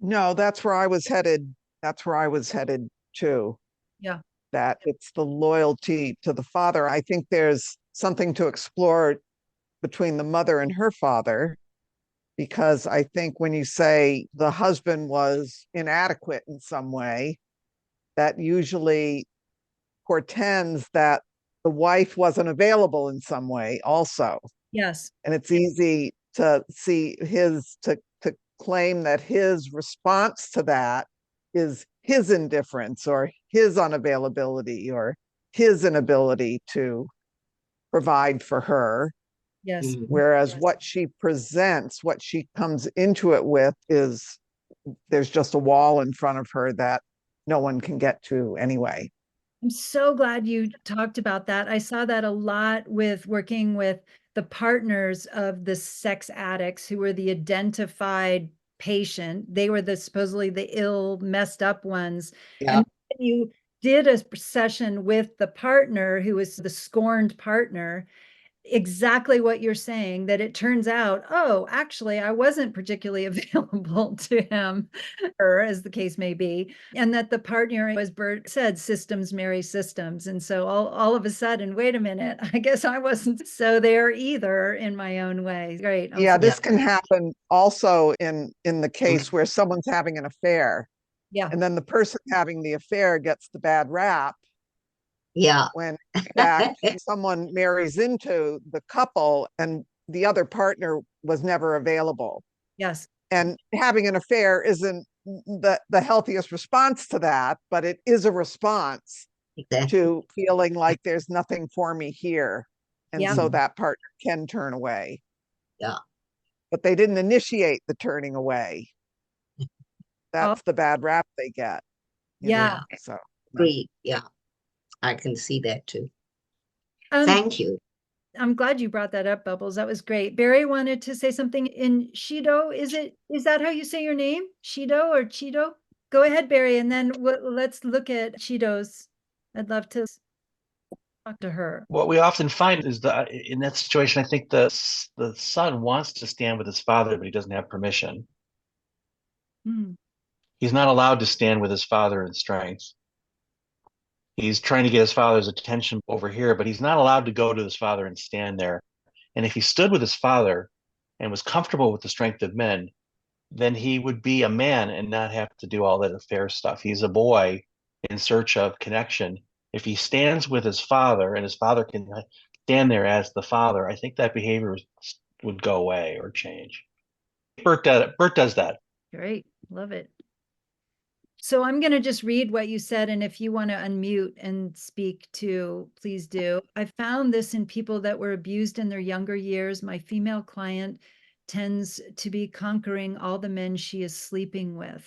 No, that's where I was headed. That's where I was headed too. Yeah. That it's the loyalty to the father. I think there's something to explore between the mother and her father, because I think when you say the husband was inadequate in some way, that usually portends that the wife wasn't available in some way also. Yes. And it's easy to see to claim that his response to that is his indifference or his unavailability or his inability to provide for her. Yes. Whereas what she presents, what she comes into it with, is there's just a wall in front of her that no one can get to anyway. I'm so glad you talked about that. I saw that a lot with working with the partners of the sex addicts who were the identified patient. They were supposedly the ill, messed up ones. Yeah. And you did a session with the partner who was the scorned partner, exactly what you're saying, that it turns out, oh, actually, I wasn't particularly available to him, or as the case may be, and that the partner, as Bert said, systems marry systems. And so all of a sudden, wait a minute, I guess I wasn't so there either in my own way. Great. Yeah, this can happen also in the case where someone's having an affair. Yeah. And then the person having the affair gets the bad rap. Yeah. When in fact someone marries into the couple and the other partner was never available. Yes. And having an affair isn't the healthiest response to that, but it is a response to feeling like there's nothing for me here. And so that partner can turn away. Yeah. But they didn't initiate the turning away. That's the bad rap they get. Yeah. So agree. Yeah. I can see that too. Thank you. I'm glad you brought that up, Bubbles. That was great. Barry wanted to say something in Shido. Is that how you say your name? Shido or Chido? Go ahead, Barry, and then let's look at Shido's. I'd love to talk to her. What we often find is that in that situation, I think the son wants to stand with his father, but he doesn't have permission. He's not allowed to stand with his father in strength. He's trying to get his father's attention over here, but he's not allowed to go to his father and stand there. And if he stood with his father and was comfortable with the strength of men, then he would be a man and not have to do all that affair stuff. He's a boy in search of connection. If he stands with his father and his father can stand there as the father, I think that behavior would go away or change. Bert does that. Great. Love it. So I'm going to just read what you said, and if you want to unmute and speak too, please do. I found this in people that were abused in their younger years. My female client tends to be conquering all the men she is sleeping with.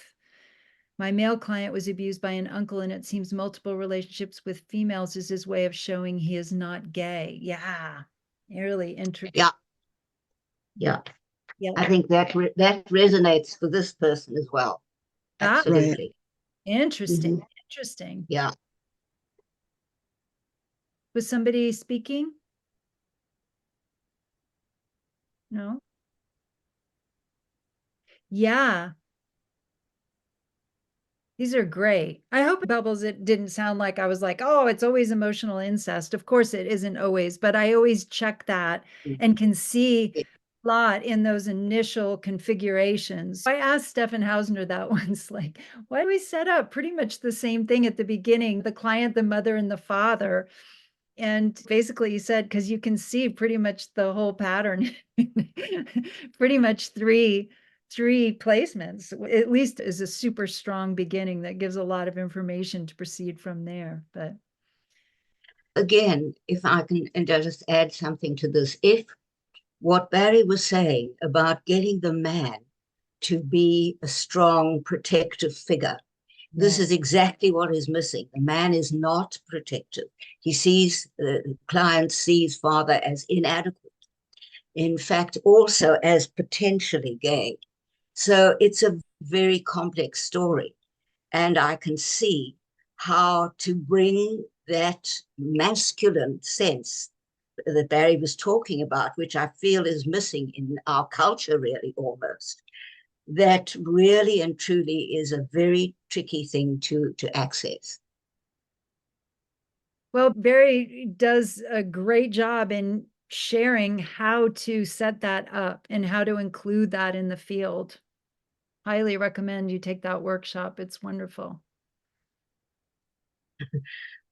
My male client was abused by an uncle, and it seems multiple relationships with females is his way of showing he is not gay. Yeah, really interesting. Yeah. I think that resonates for this person as well. Absolutely. Right. Interesting. Interesting. Yeah. Was somebody speaking? No? Yeah. These are great. I hope, Bubbles, it didn't sound like I was like, oh, it's always emotional incest. Of course it isn't always, but I always check that and can see a lot in those initial configurations. I asked Stefan Hausner that once, like, why do we set up pretty much the same thing at the beginning, the client, the mother, and the father? And basically he said, because you can see pretty much the whole pattern, pretty much three placements, at least is a super strong beginning that gives a lot of information to proceed from there. But again, if I can and I'll just add something to this, if what Barry was saying about getting the man to be a strong protective figure, this is exactly what is missing. The man is not protective. He sees, the client sees father as inadequate. In fact, also as potentially gay. So it's a very complex story. And I can see how to bring that masculine sense that Barry was talking about, which I feel is missing in our culture, really, almost. That really and truly is a very tricky thing to access. Well, Barry does a great job in sharing how to set that up and how to include that in the field. Highly recommend you take that workshop. It's wonderful.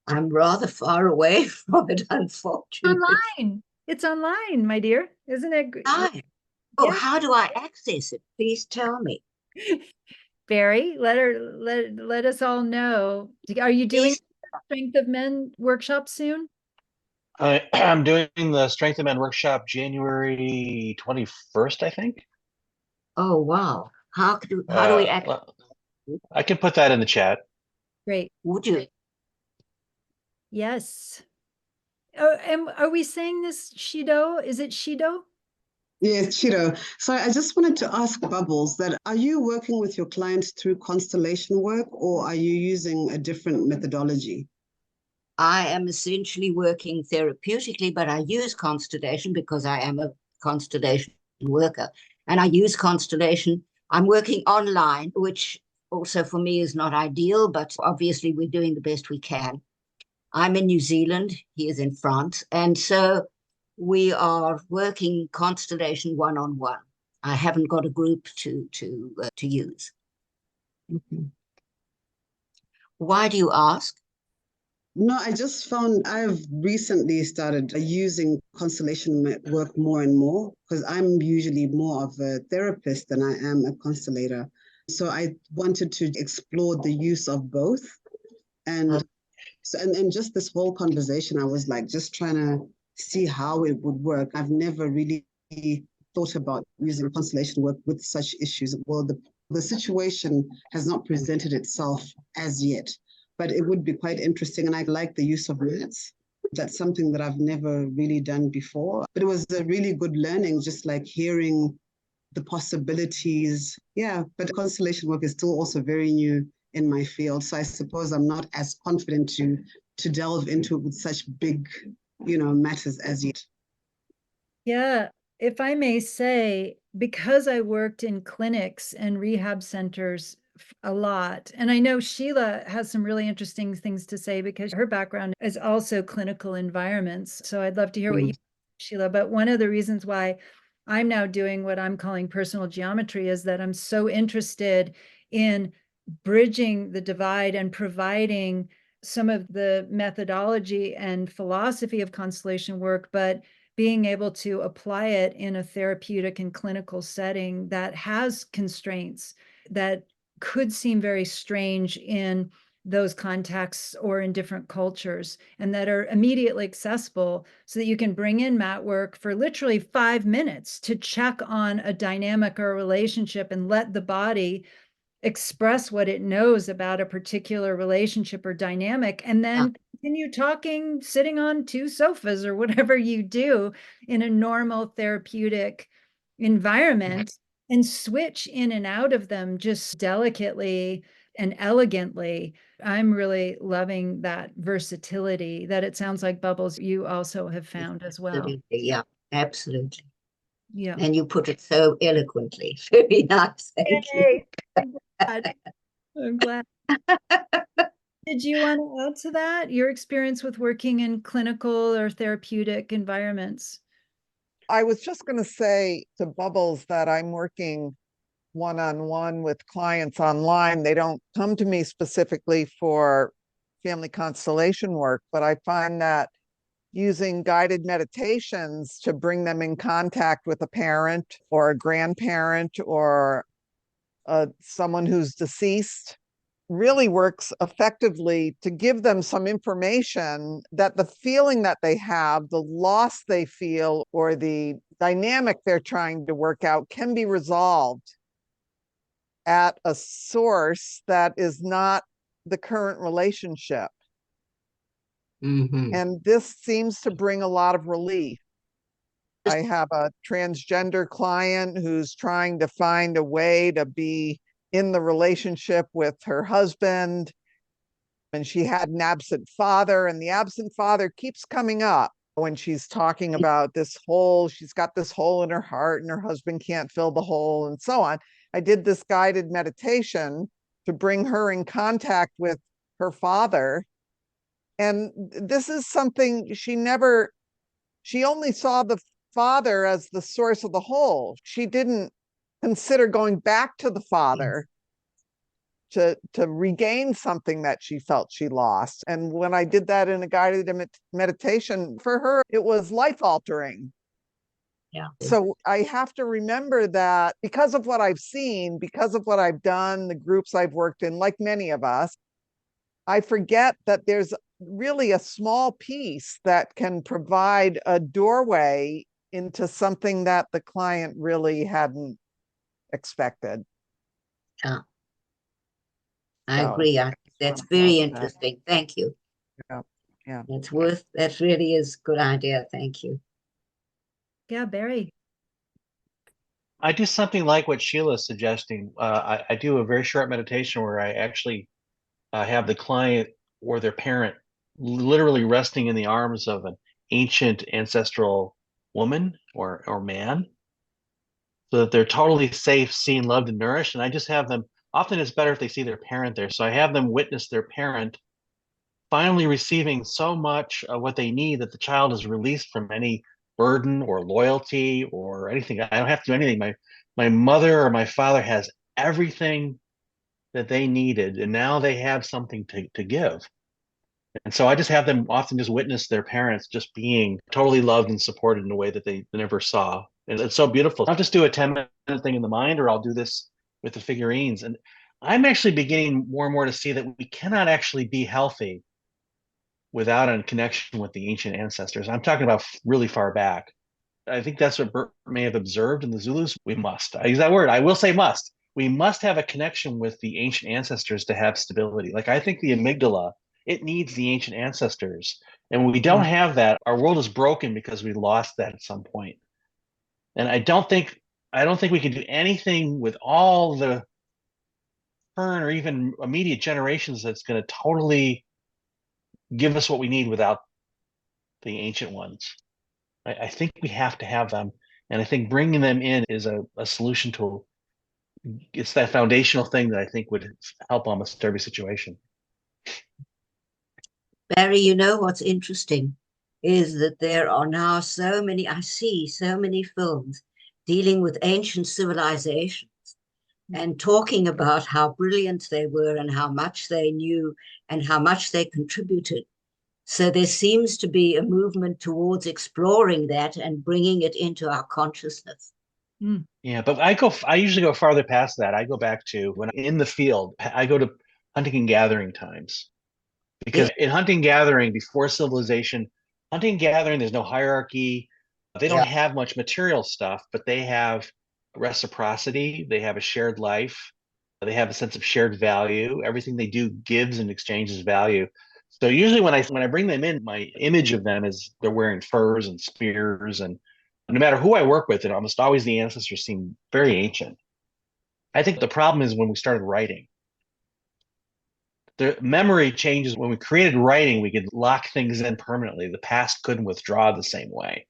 I'm rather far away from it, unfortunately. Online. It's online, my dear. Isn't it? Oh, yeah. How do I access it? Please tell me. Barry, let us all know. Are you doing Strength of Men workshop soon? I'm doing the Strength of Men workshop January 21st, I think. Oh, wow. How do we access? I can put that in the chat. Great. Would you? Yes. Oh, and are we saying this Shido? Is it Shido? Yes, Shido. So I just wanted to ask Bubbles that are you working with your clients through constellation work, or are you using a different methodology? I am essentially working therapeutically, but I use constellation because I am a constellation worker. And I use constellation. I'm working online, which also for me is not ideal, but obviously we're doing the best we can. I'm in New Zealand, he is in France. And so we are working constellation one-on-one. I haven't got a group to use. Mm-hmm. Why do you ask? No, I just found I've recently started using constellation work more and more because I'm usually more of a therapist than I am a constellator. So I wanted to explore the use of both. And so, and just this whole conversation, I was like just trying to see how it would work. I've never really thought about using constellation work with such issues. Well, the situation has not presented itself as yet, but it would be quite interesting. And I like the use of minutes. That's something that I've never really done before. But it was a really good learning, just like hearing the possibilities. Yeah, but constellation work is still also very new in my field. So I suppose I'm not as confident to delve into it with such big, matters as yet. Yeah, if I may say, because I worked in clinics and rehab centers a lot, and I know Sheila has some really interesting things to say because her background is also clinical environments. So I'd love to hear what you, Sheila. But one of the reasons why I'm now doing what I'm calling personal geometry is that I'm so interested in bridging the divide and providing some of the methodology and philosophy of constellation work, but being able to apply it in a therapeutic and clinical setting that has constraints that could seem very strange in those contexts or in different cultures, and that are immediately accessible so that you can bring in mat work for literally 5 minutes to check on a dynamic or a relationship and let the body express what it knows about a particular relationship or dynamic, and then continue talking, sitting on 2 sofas or whatever you do in a normal therapeutic environment, and switch in and out of them just delicately and elegantly. I'm really loving that versatility that it sounds like, Bubbles, you also have found as well. Absolutely. Yeah, absolutely. Yeah. And you put it so eloquently. Very nice. Thank you. I'm glad. Did you want to add to that, your experience with working in clinical or therapeutic environments? I was just going to say to Bubbles that I'm working one-on-one with clients online. They don't come to me specifically for family constellation work, but I find that using guided meditations to bring them in contact with a parent or a grandparent or someone who's deceased really works effectively to give them some information that the feeling that they have, the loss they feel, or the dynamic they're trying to work out can be resolved at a source that is not the current relationship. Mm-hmm. And this seems to bring a lot of relief. I have a transgender client who's trying to find a way to be in the relationship with her husband, and she had an absent father, and the absent father keeps coming up when she's talking about this hole. She's got this hole in her heart and her husband can't fill the hole and so on. I did this guided meditation to bring her in contact with her father. And this is something she only saw the father as the source of the hole. She didn't consider going back to the father to regain something that she felt she lost. And when I did that in a guided meditation, for her, it was life altering. Yeah. So I have to remember that because of what I've seen, because of what I've done, the groups I've worked in, like many of us, I forget that there's really a small piece that can provide a doorway into something that the client really hadn't expected. Yeah. I agree. That's very interesting. Thank you. Yeah. That really is a good idea. Thank you. Yeah, Barry. I do something like what Sheila's suggesting. I do a very short meditation where I actually have the client or their parent literally resting in the arms of an ancient ancestral woman or man, so that they're totally safe, seen, loved, and nourished. And I just have them, often it's better if they see their parent there. So I have them witness their parent finally receiving so much of what they need that the child is released from any burden or loyalty or anything. I don't have to do anything. My mother or my father has everything that they needed, and now they have something to give. And so I just have them often just witness their parents just being totally loved and supported in a way that they never saw. And it's so beautiful. I'll just do a 10-minute thing in the mind, or I'll do this with the figurines. And I'm actually beginning more and more to see that we cannot actually be healthy without a connection with the ancient ancestors. I'm talking about really far back. I think that's what Bert may have observed in the Zulus. We must. I use that word. I will say must. We must have a connection with the ancient ancestors to have stability. Like I think the amygdala, it needs the ancient ancestors. And when we don't have that, our world is broken because we lost that at some point. And I don't think we can do anything with all the current or even immediate generations that's going to totally give us what we need without the ancient ones. I think we have to have them. And I think bringing them in is a solution to, it's that foundational thing that I think would help almost every situation. Barry, you know what's interesting is that there are now I see so many films dealing with ancient civilizations and talking about how brilliant they were and how much they knew and how much they contributed. So there seems to be a movement towards exploring that and bringing it into our consciousness. Yeah, but I usually go farther past that. I go back to when I'm in the field, I go to hunting and gathering times. Because in hunting gathering, before civilization, hunting and gathering, there's no hierarchy. They don't have much material stuff, but they have reciprocity. They have a shared life. They have a sense of shared value. Everything they do gives and exchanges value. So usually when I bring them in, my image of them is they're wearing furs and spears, and no matter who I work with, it almost always the ancestors seem very ancient. I think the problem is when we started writing. The memory changes. When we created writing, we could lock things in permanently. The past couldn't withdraw the same way.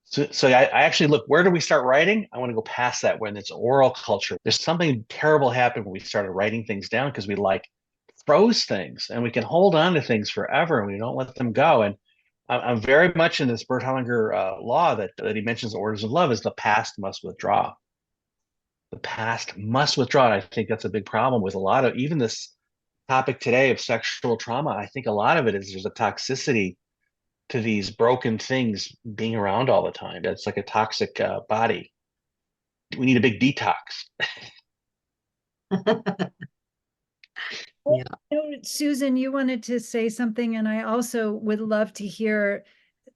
So I actually look, where do we start writing? I want to go past that when it's oral culture. There's something terrible happened when we started writing things down because we froze things, and we can hold on to things forever and we don't let them go. And I'm very much in this Bert Hellinger law that he mentions, orders of love, is the past must withdraw. The past must withdraw. And I think that's a big problem with a lot of even this topic today of sexual trauma. I think a lot of it is there's a toxicity to these broken things being around all the time. It's like a toxic body. We need a big detox. Susan, you wanted to say something, and I also would love to hear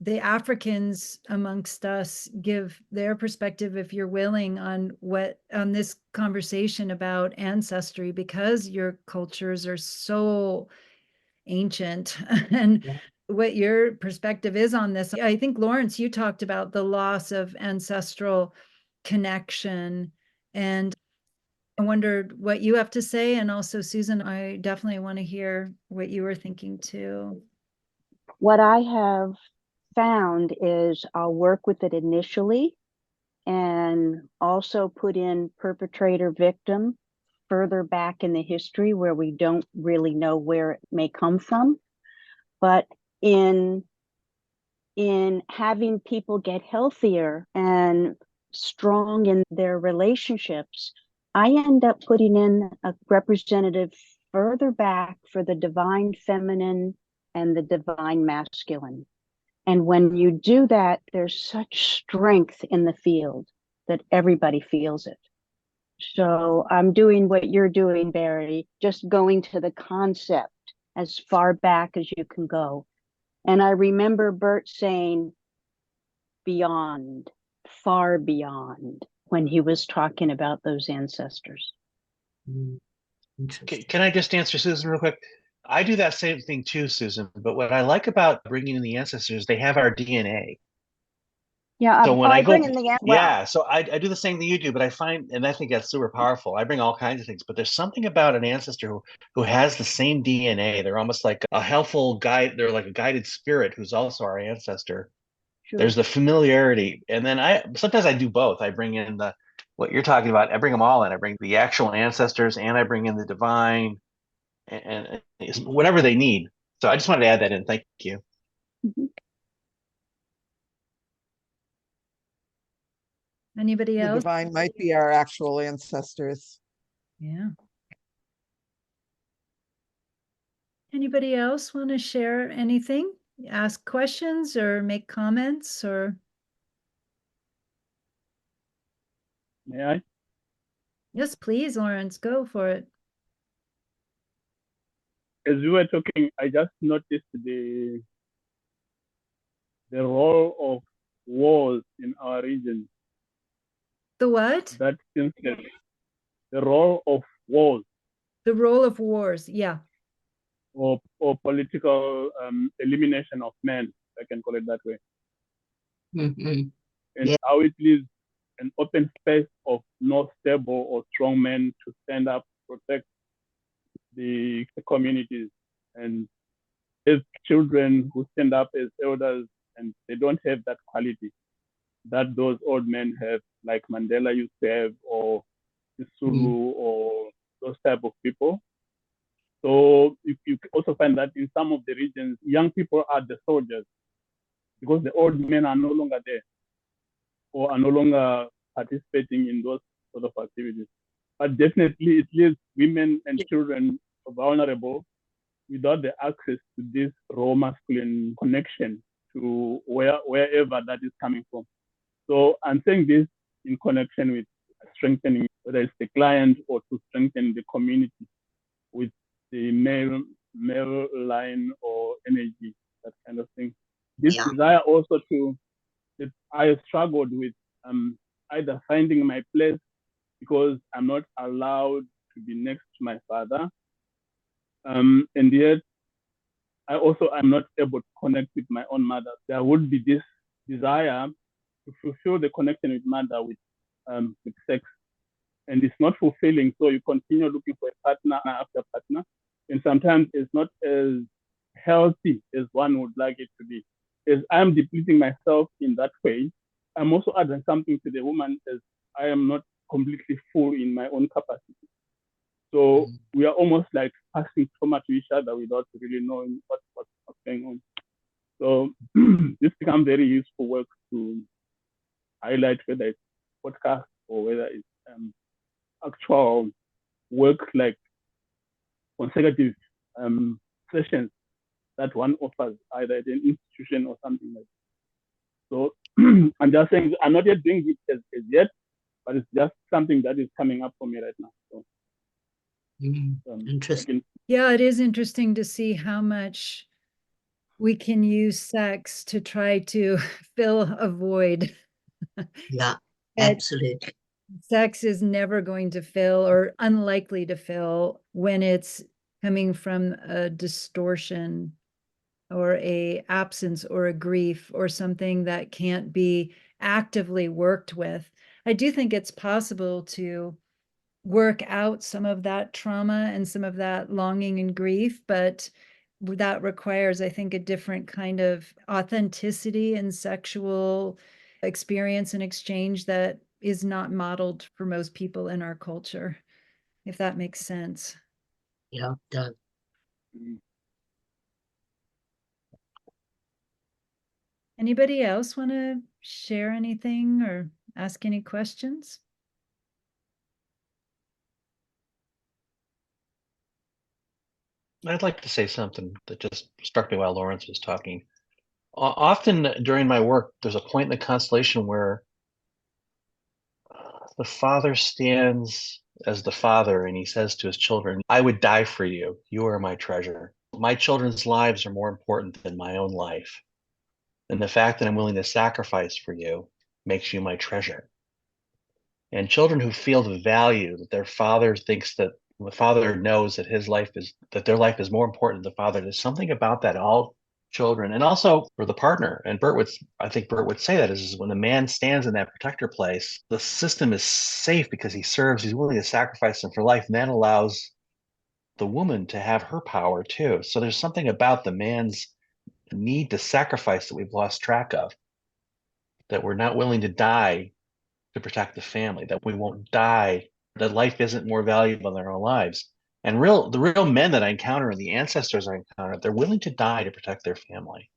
the Africans amongst us give their perspective, if you're willing, on this conversation about ancestry, because your cultures are so ancient and what your perspective is on this. I think, Lawrence, you talked about the loss of ancestral connection, and I wondered what you have to say. And also, Susan, I definitely want to hear what you were thinking too. What I have found is I'll work with it initially and also put in perpetrator victim further back in the history where we don't really know where it may come from. But in having people get healthier and strong in their relationships, I end up putting in a representative further back for the divine feminine and the divine masculine. And when you do that, there's such strength in the field that everybody feels it. So I'm doing what you're doing, Barry, just going to the concept as far back as you can go. And I remember Bert saying beyond, far beyond, when he was talking about those ancestors. Can I just answer Susan real quick? I do that same thing too, Susan. But what I like about bringing in the ancestors, they have our DNA. Yeah, So when I I bring go, in the yeah, so I do the same thing you do, but I find, and I think that's super powerful. I bring all kinds of things, but there's something about an ancestor who has the same DNA. They're almost like a helpful guide. They're like a guided spirit who's also our ancestor. Sure. There's the familiarity, and then sometimes I do both. I bring in what you're talking about. I bring them all in. I bring the actual ancestors, and I bring in the divine, and whatever they need. So I just wanted to add that in. Thank you. Mhm. Anybody The else? divine might be our actual ancestors. Yeah. Anybody else want to share anything? Ask questions or make comments or? May I? Yes, please, Lawrence, go for it. As we were talking, I just noticed the role of wars in our region. The what? That seems that the role of wars The role of wars. Yeah. or political elimination of men, I can call it that way, Mhm. and Yeah. how it leaves an open space of no stable or strong men to stand up, protect the communities, and as children who stand up as elders, and they don't have that quality that those old men have, like Mandela used to have, or Sisulu, or those type of people. So you also find that in some of the regions, young people are the soldiers because the old men are no longer there or are no longer participating in those sort of activities. But definitely it leaves women and children vulnerable without the access to this raw masculine connection to wherever that is coming from. So I'm saying this in connection with strengthening, whether it's the client or to strengthen the community with the male line or energy, that kind of thing. This Yeah. desire also that I struggled with either finding my place because I'm not allowed to be next to my father, and yet I also am not able to connect with my own mother. There would be this desire to fulfill the connection with mother with sex, and it's not fulfilling. So you continue looking for a partner after partner, and sometimes it's not as healthy as one would like it to be. As I'm depleting myself in that way, I'm also adding something to the woman as I am not completely full in my own capacity. So we are almost like passing trauma to each other without really knowing what's going on. So this becomes very useful work to highlight, whether it's podcast or whether it's actual work like consecutive sessions that one offers either at an institution or something like that. So I'm just saying I'm not yet doing it as yet, but it's just something that is coming up for me right now. So, Interesting. Yeah, it is interesting to see how much we can use sex to try to fill a void. Yeah, absolutely. Sex is never going to fill or unlikely to fill when it's coming from a distortion or a absence or a grief or something that can't be actively worked with. I do think it's possible to work out some of that trauma and some of that longing and grief, but that requires, I think, a different kind of authenticity and sexual experience and exchange that is not modeled for most people in our culture, if that makes sense. Yeah, it does. Anybody else want to share anything or ask any questions? I'd like to say something that just struck me while Lawrence was talking. Often during my work, there's a point in the constellation where the father stands as the father and he says to his children, I would die for you. You are my treasure. My children's lives are more important than my own life. And the fact that I'm willing to sacrifice for you makes you my treasure. And children who feel the value that their father thinks that the father knows that that their life is more important than the father. There's something about that. children, and also for the partner. And I think Bert would say that is when the man stands in that protector place, the system is safe because he's willing to sacrifice them for life. And that allows the woman to have her power too. So there's something about the man's need to sacrifice that we've lost track of, that we're not willing to die to protect the family, that we won't die, that life isn't more valuable than our lives. And the real men that I encounter and the ancestors I encounter, they're willing to die to protect their family.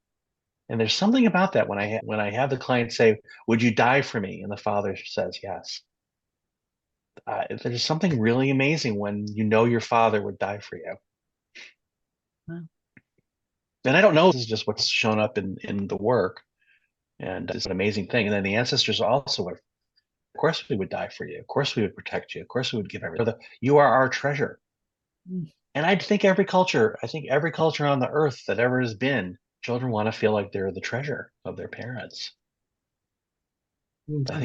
And there's something about that when I have the client say, "Would you die for me?" and the father says yes. There's something really amazing when you know your father would die for you. Wow. And I don't know, this is just what's shown up in the work. And it's an amazing thing. And then the ancestors also would, of course we would die for you. Of course we would protect you. Of course we would give everything. You are our treasure. Mm. And I think every culture on the earth that ever has been, children want to feel like they're the treasure of their parents. I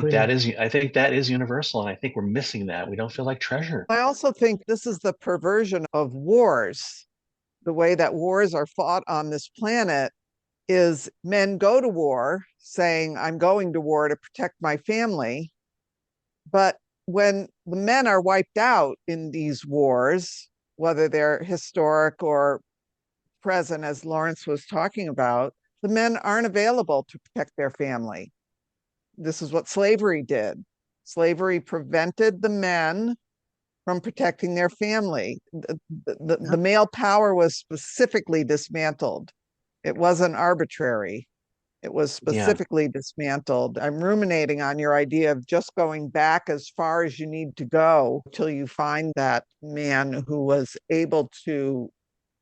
think that is universal, and I think we're missing that. We don't feel like treasure. I also think this is the perversion of wars. The way that wars are fought on this planet is men go to war saying, "I'm going to war to protect my family." But when the men are wiped out in these wars, whether they're historic or present, as Lawrence was talking about, the men aren't available to protect their family. This is what slavery did. Slavery prevented the men from protecting their family. The male power was specifically dismantled. It wasn't arbitrary. It was specifically dismantled. I'm ruminating on your idea of just going back as far as you need to go till you find that man who was able to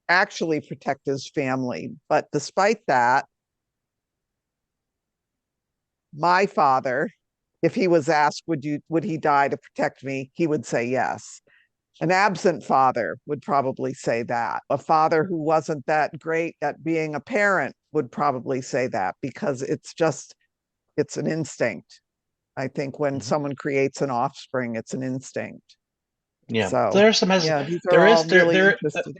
actually protect his family. But despite that, my father, if he was asked, would he die to protect me? He would say yes. An absent father would probably say that. A father who wasn't that great at being a parent would probably say that, because it's an instinct. I think when someone creates an offspring, it's an instinct. Yeah. So There's some these are all really interesting.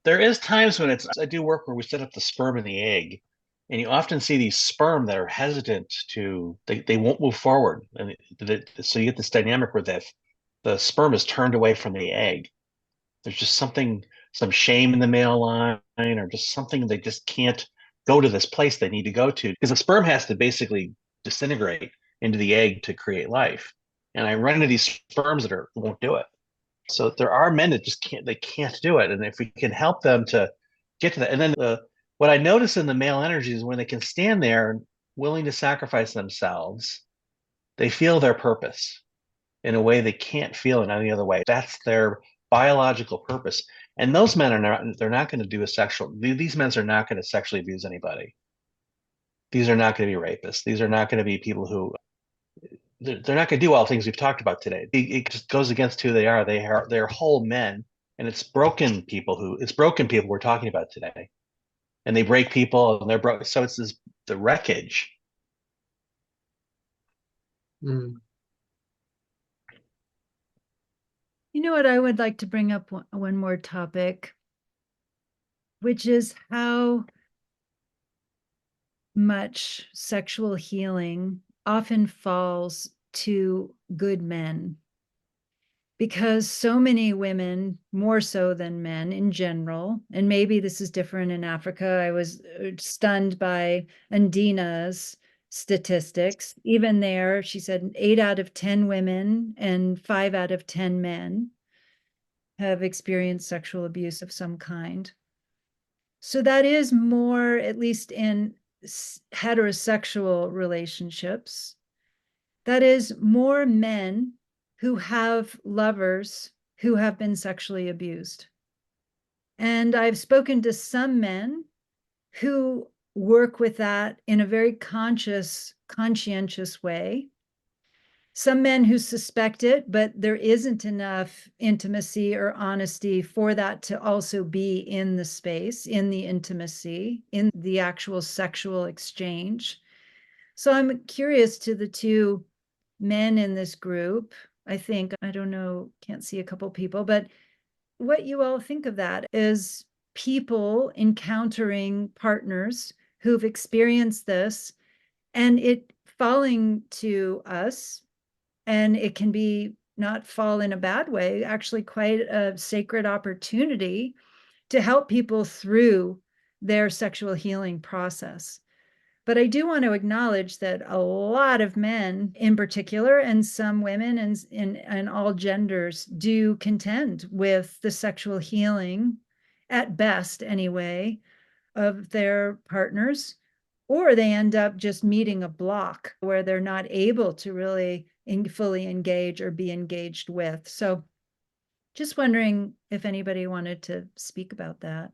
There is times when I do work where we set up the sperm and the egg, and you often see these sperm that are hesitant they won't move forward. And so you get this dynamic where the sperm is turned away from the egg. There's just some shame in the male line, or just something they just can't go to this place they need to go to, because the sperm has to basically disintegrate into the egg to create life. And I run into these sperms that won't do it. So there are men that just can't do it. And if we can help them to get to that, and then what I notice in the male energy is when they can stand there willing to sacrifice themselves, they feel their purpose in a way they can't feel in any other way. That's their biological purpose. And those men they're not going to do these men are not going to sexually abuse anybody. These are not going to be rapists. These are not going to be people who, they're not going to do all the things we've talked about today. It just goes against who they are. They're whole men, and it's broken people we're talking about today. And they break people, and they're broke. So it's the wreckage. You know what? I would like to bring up one more topic, which is how much sexual healing often falls to good men. Because so many women, more so than men in general, and maybe this is different in Africa. I was stunned by Undina's statistics. Even there, she said 8 out of 10 women and 5 out of 10 men have experienced sexual abuse of some kind. So that is more, at least in heterosexual relationships, that is more men who have lovers who have been sexually abused. And I've spoken to some men who work with that in a very conscientious way. Some men who suspect it, but there isn't enough intimacy or honesty for that to also be in the space, in the intimacy, in the actual sexual exchange. So I'm curious to the two men in this group. I don't know, can't see a couple people, but what you all think of that as people encountering partners who've experienced this and it falling to us, and it can be not fall in a bad way, actually quite a sacred opportunity to help people through their sexual healing process. But I do want to acknowledge that a lot of men in particular, and some women and all genders, do contend with the sexual healing, at best anyway, of their partners, or they end up just meeting a block where they're not able to really fully engage or be engaged with. So just wondering if anybody wanted to speak about that.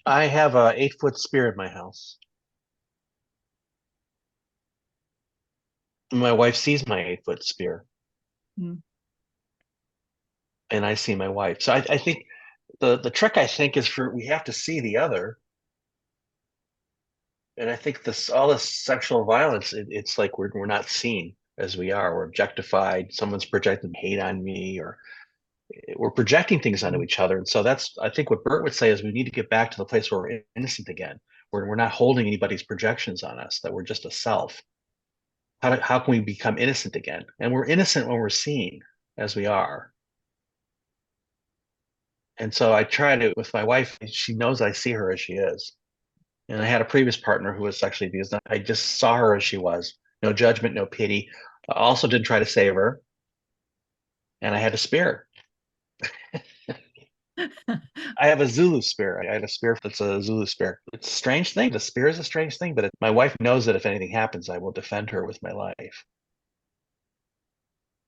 I have a 8-foot spear in my house. My wife sees my 8-foot spear. Hmm. And I see my wife. So I think the trick, I think, is we have to see the other. And I think all this sexual violence, it's like we're not seen as we are. We're objectified. Someone's projecting hate on me, or we're projecting things onto each other. And so I think what Bert would say is we need to get back to the place where we're innocent again, where we're not holding anybody's projections on us, that we're just a self. How can we become innocent again? And we're innocent when we're seen as we are. And so I try to, with my wife, she knows I see her as she is. And I had a previous partner who was sexually abused. I just saw her as she was. No judgment, no pity. I also didn't try to save her. And I had a spear. I have a Zulu spear. I have a spear that's a Zulu spear. It's a strange thing. The spear is a strange thing, but my wife knows that if anything happens, I will defend her with my life.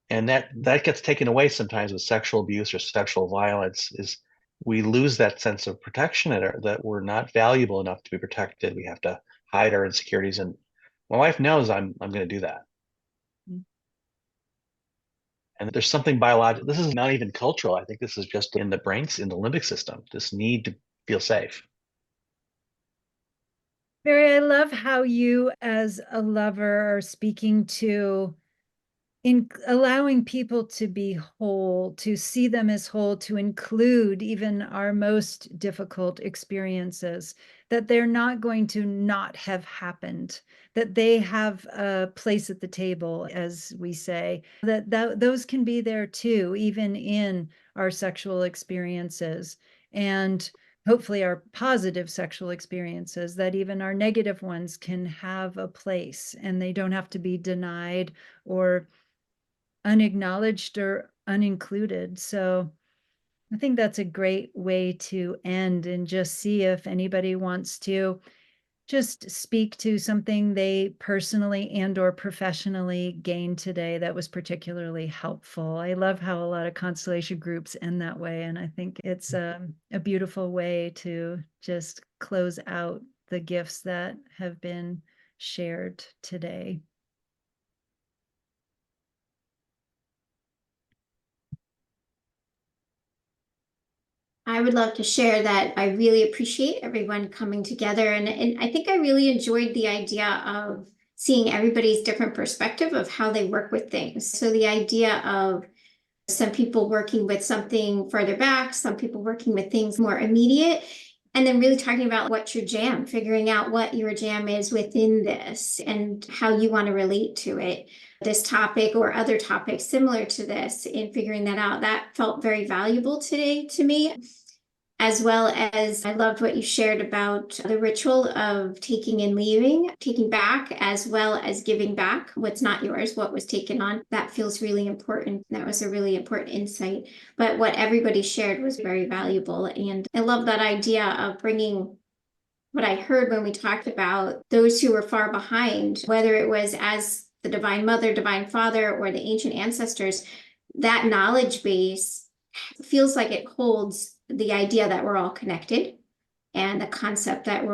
And that gets taken away sometimes with sexual abuse or sexual violence, is we lose that sense of protection, that we're not valuable enough to be protected. We have to hide our insecurities. And my wife knows I'm going to do that. Mm. And there's something biological. This is not even cultural. I think this is just in the brains, in the limbic system, this need to feel safe. Mary, I love how you, as a lover, are speaking to in allowing people to be whole, to see them as whole, to include even our most difficult experiences, that they're not going to not have happened, that they have a place at the table, as we say, that those can be there too, even in our sexual experiences. And hopefully our positive sexual experiences, that even our negative ones can have a place, and they don't have to be denied or unacknowledged or unincluded. So I think that's a great way to end, and just see if anybody wants to just speak to something they personally and or professionally gained today that was particularly helpful. I love how a lot of constellation groups end that way, and I think it's a beautiful way to just close out the gifts that have been shared today. I would love to share that I really appreciate everyone coming together. And I think I really enjoyed the idea of seeing everybody's different perspective of how they work with things. So the idea of some people working with something further back, some people working with things more immediate, and then really talking about what's your jam, figuring out what your jam is within this and how you want to relate to it. This topic or other topics similar to this, and figuring that out, that felt very valuable today to me. As well as I loved what you shared about the ritual of taking and leaving, taking back, as well as giving back what's not yours, what was taken on. That feels really important. That was a really important insight. But what everybody shared was very valuable. And I love that idea of bringing what I heard when we talked about those who were far behind, whether it was as the Divine Mother, Divine Father, or the ancient ancestors. That knowledge base feels like it holds the idea that we're all connected, and the concept that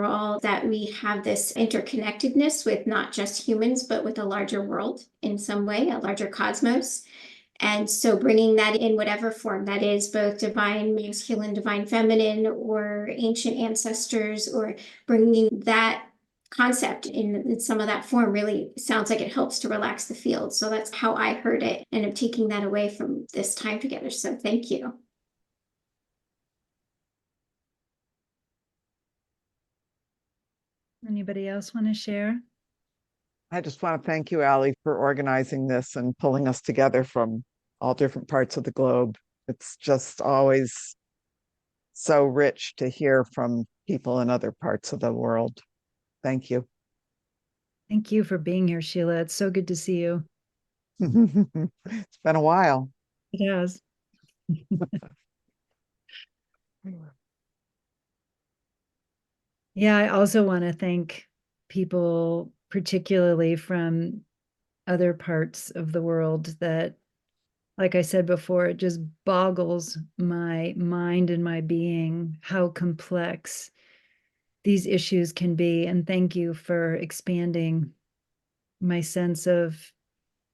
we have this interconnectedness with not just humans, but with a larger world in some way, a larger cosmos. And so bringing that in whatever form that is, both divine masculine, divine feminine, or ancient ancestors, or bringing that concept in some of that form really sounds like it helps to relax the field. So that's how I heard it, and I'm taking that away from this time together. So thank you. Anybody else want to share? I just want to thank you, Allie, for organizing this and pulling us together from all different parts of the globe. It's just always so rich to hear from people in other parts of the world. Thank you. Thank you for being here, Sheila. It's so good to see you. It's been a while. It has. Yeah, I also want to thank people, particularly from other parts of the world, that, like I said before, it just boggles my mind and my being how complex these issues can be. And thank you for expanding my sense of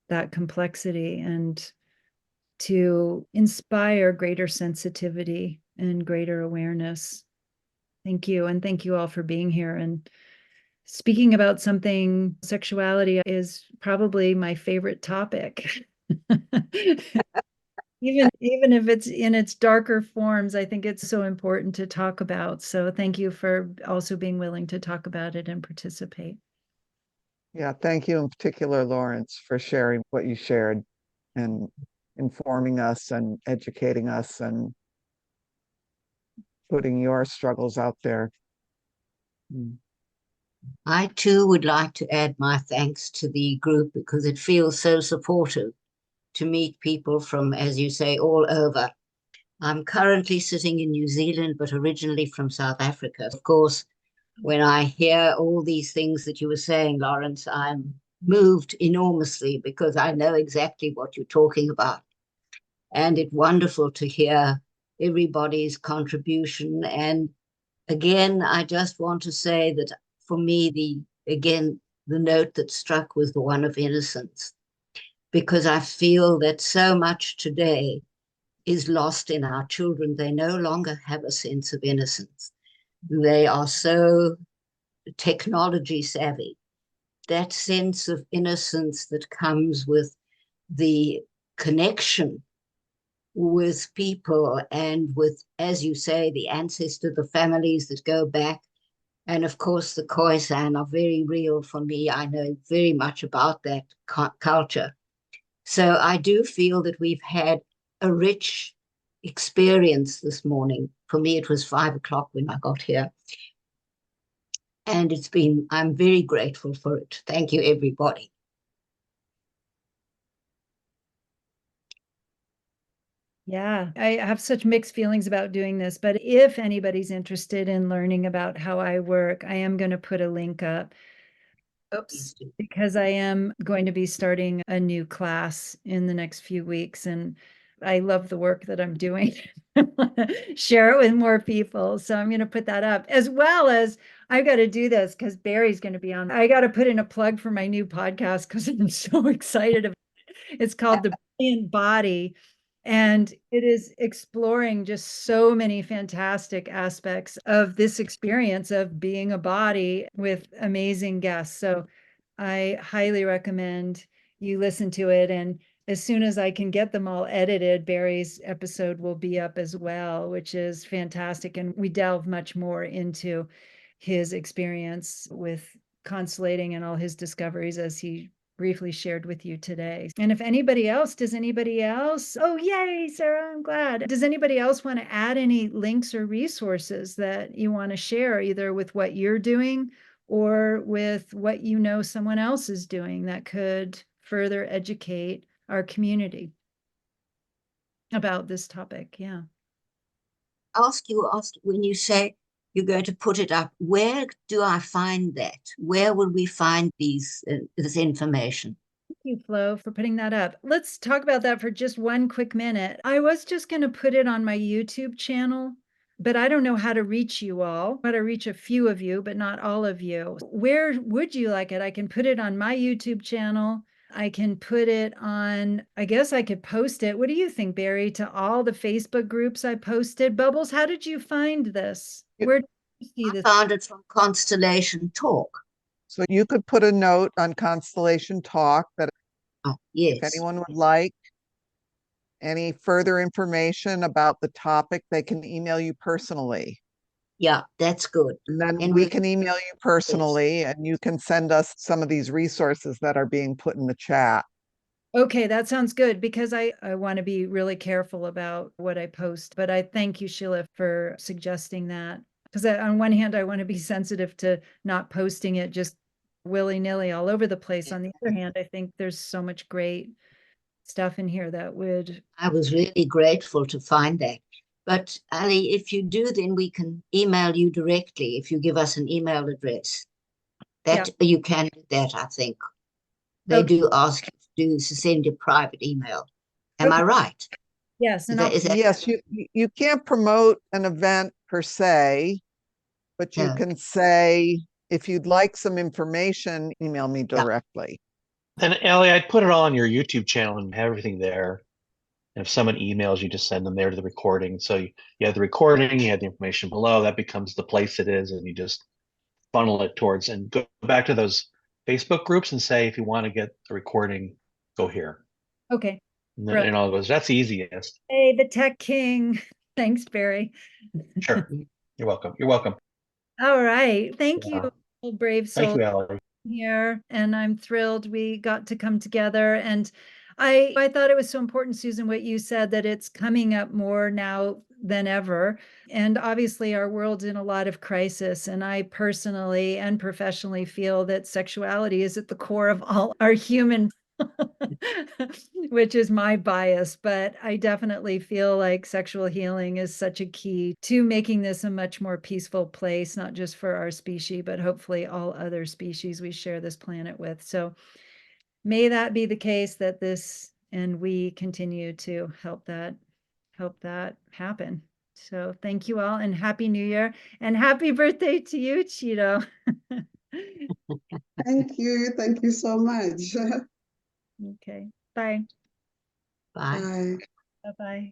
that complexity and to inspire greater sensitivity and greater awareness. Thank you. And thank you all for being here. And speaking about something, sexuality is probably my favorite topic. Even if it's in its darker forms, I think it's so important to talk about. So thank you for also being willing to talk about it and participate. Yeah, thank you in particular, Lawrence, for sharing what you shared and informing us and educating us and putting your struggles out there. I too would like to add my thanks to the group because it feels so supportive to meet people from, as you say, all over. I'm currently sitting in New Zealand, but originally from South Africa. Of course, when I hear all these things that you were saying, Lawrence, I'm moved enormously because I know exactly what you're talking about. And it's wonderful to hear everybody's contribution. And again, I just want to say that for me, the note that struck was the one of innocence, because I feel that so much today is lost in our children. They no longer have a sense of innocence. They are so technology savvy. That sense of innocence that comes with the connection with people and with, as you say, the ancestors, the families that go back. And of course, the Khoisan are very real for me. I know very much about that culture. So I do feel that we've had a rich experience this morning. For me, it was 5 o'clock when I got here. And I'm very grateful for it. Thank you, everybody. Yeah, I have such mixed feelings about doing this, but if anybody's interested in learning about how I work, I am going to put a link up. Oops, because I am going to be starting a new class in the next few weeks, and I love the work that I'm doing. I want to share it with more people. So I'm going to put that up, as well as I've got to do this because Barry's going to be on. I got to put in a plug for my new podcast because I'm so excited about it. It's called The Brilliant Body. And it is exploring just so many fantastic aspects of this experience of being a body with amazing guests. So I highly recommend you listen to it. And as soon as I can get them all edited, Barry's episode will be up as well, which is fantastic. And we delve much more into his experience with constellating and all his discoveries as he briefly shared with you today. And if anybody else, oh, yay, Sarah, I'm glad. Does anybody else want to add any links or resources that you want to share, either with what you're doing or with what you know someone else is doing that could further educate our community about this topic? Yeah. Ask when you say you're going to put it up, where do I find that? Where will we find this information? Thank you, Flo, for putting that up. Let's talk about that for just one quick minute. I was just going to put it on my YouTube channel, but I don't know how to reach you all. How to reach a few of you, but not all of you. Where would you like it? I can put it on my YouTube channel. I can put it on, I guess I could post it. What do you think, Barry, to all the Facebook groups I posted? Bubbles, how did you find this? Where did you see this? I found it from Constellation Talk. So you could put a note on Constellation Talk that Oh, if yes. anyone would like any further information about the topic, they can email you personally. Yeah, that's good. And then And we with- can email you personally, and you can send us some of these resources that are being put in the chat. Okay, that sounds good because I want to be really careful about what I post. But I thank you, Sheila, for suggesting that. Because on one hand, I want to be sensitive to not posting it just willy-nilly all over the place. On the other hand, I think there's so much great stuff in here that would. I was really grateful to find that. But Ali, if you do, then we can email you directly if you give us an email address. That you can do that, I think. They do ask you to send a private email. Am I right? Yes, and yes, you can't promote an event per se, but you can say, if you'd like some information, email me directly. And Ellie, I'd put it all on your YouTube channel and have everything there. And if someone emails, you just send them there to the recording. So you have the recording, you have the information below, that becomes the place it is, and you just funnel it towards and go back to those Facebook groups and say, if you want to get the recording, go here. Okay. And then it all goes, that's the easiest. Hey, the tech king. Thanks, Barry. Sure. You're welcome. You're welcome. All right. Thank you, brave soul. Thank you, Ellie. Here, and I'm thrilled we got to come together. And I thought it was so important, Susan, what you said, that it's coming up more now than ever. And obviously our world's in a lot of crisis. And I personally and professionally feel that sexuality is at the core of all our human which is my bias, but I definitely feel like sexual healing is such a key to making this a much more peaceful place, not just for our species, but hopefully all other species we share this planet with. So may that be the case, that this and we continue to help that happen. So thank you all, and Happy New Year, and happy birthday to you, Cheeto. Thank you. Thank you so much. Okay. Bye. Bye. Bye. Bye-bye.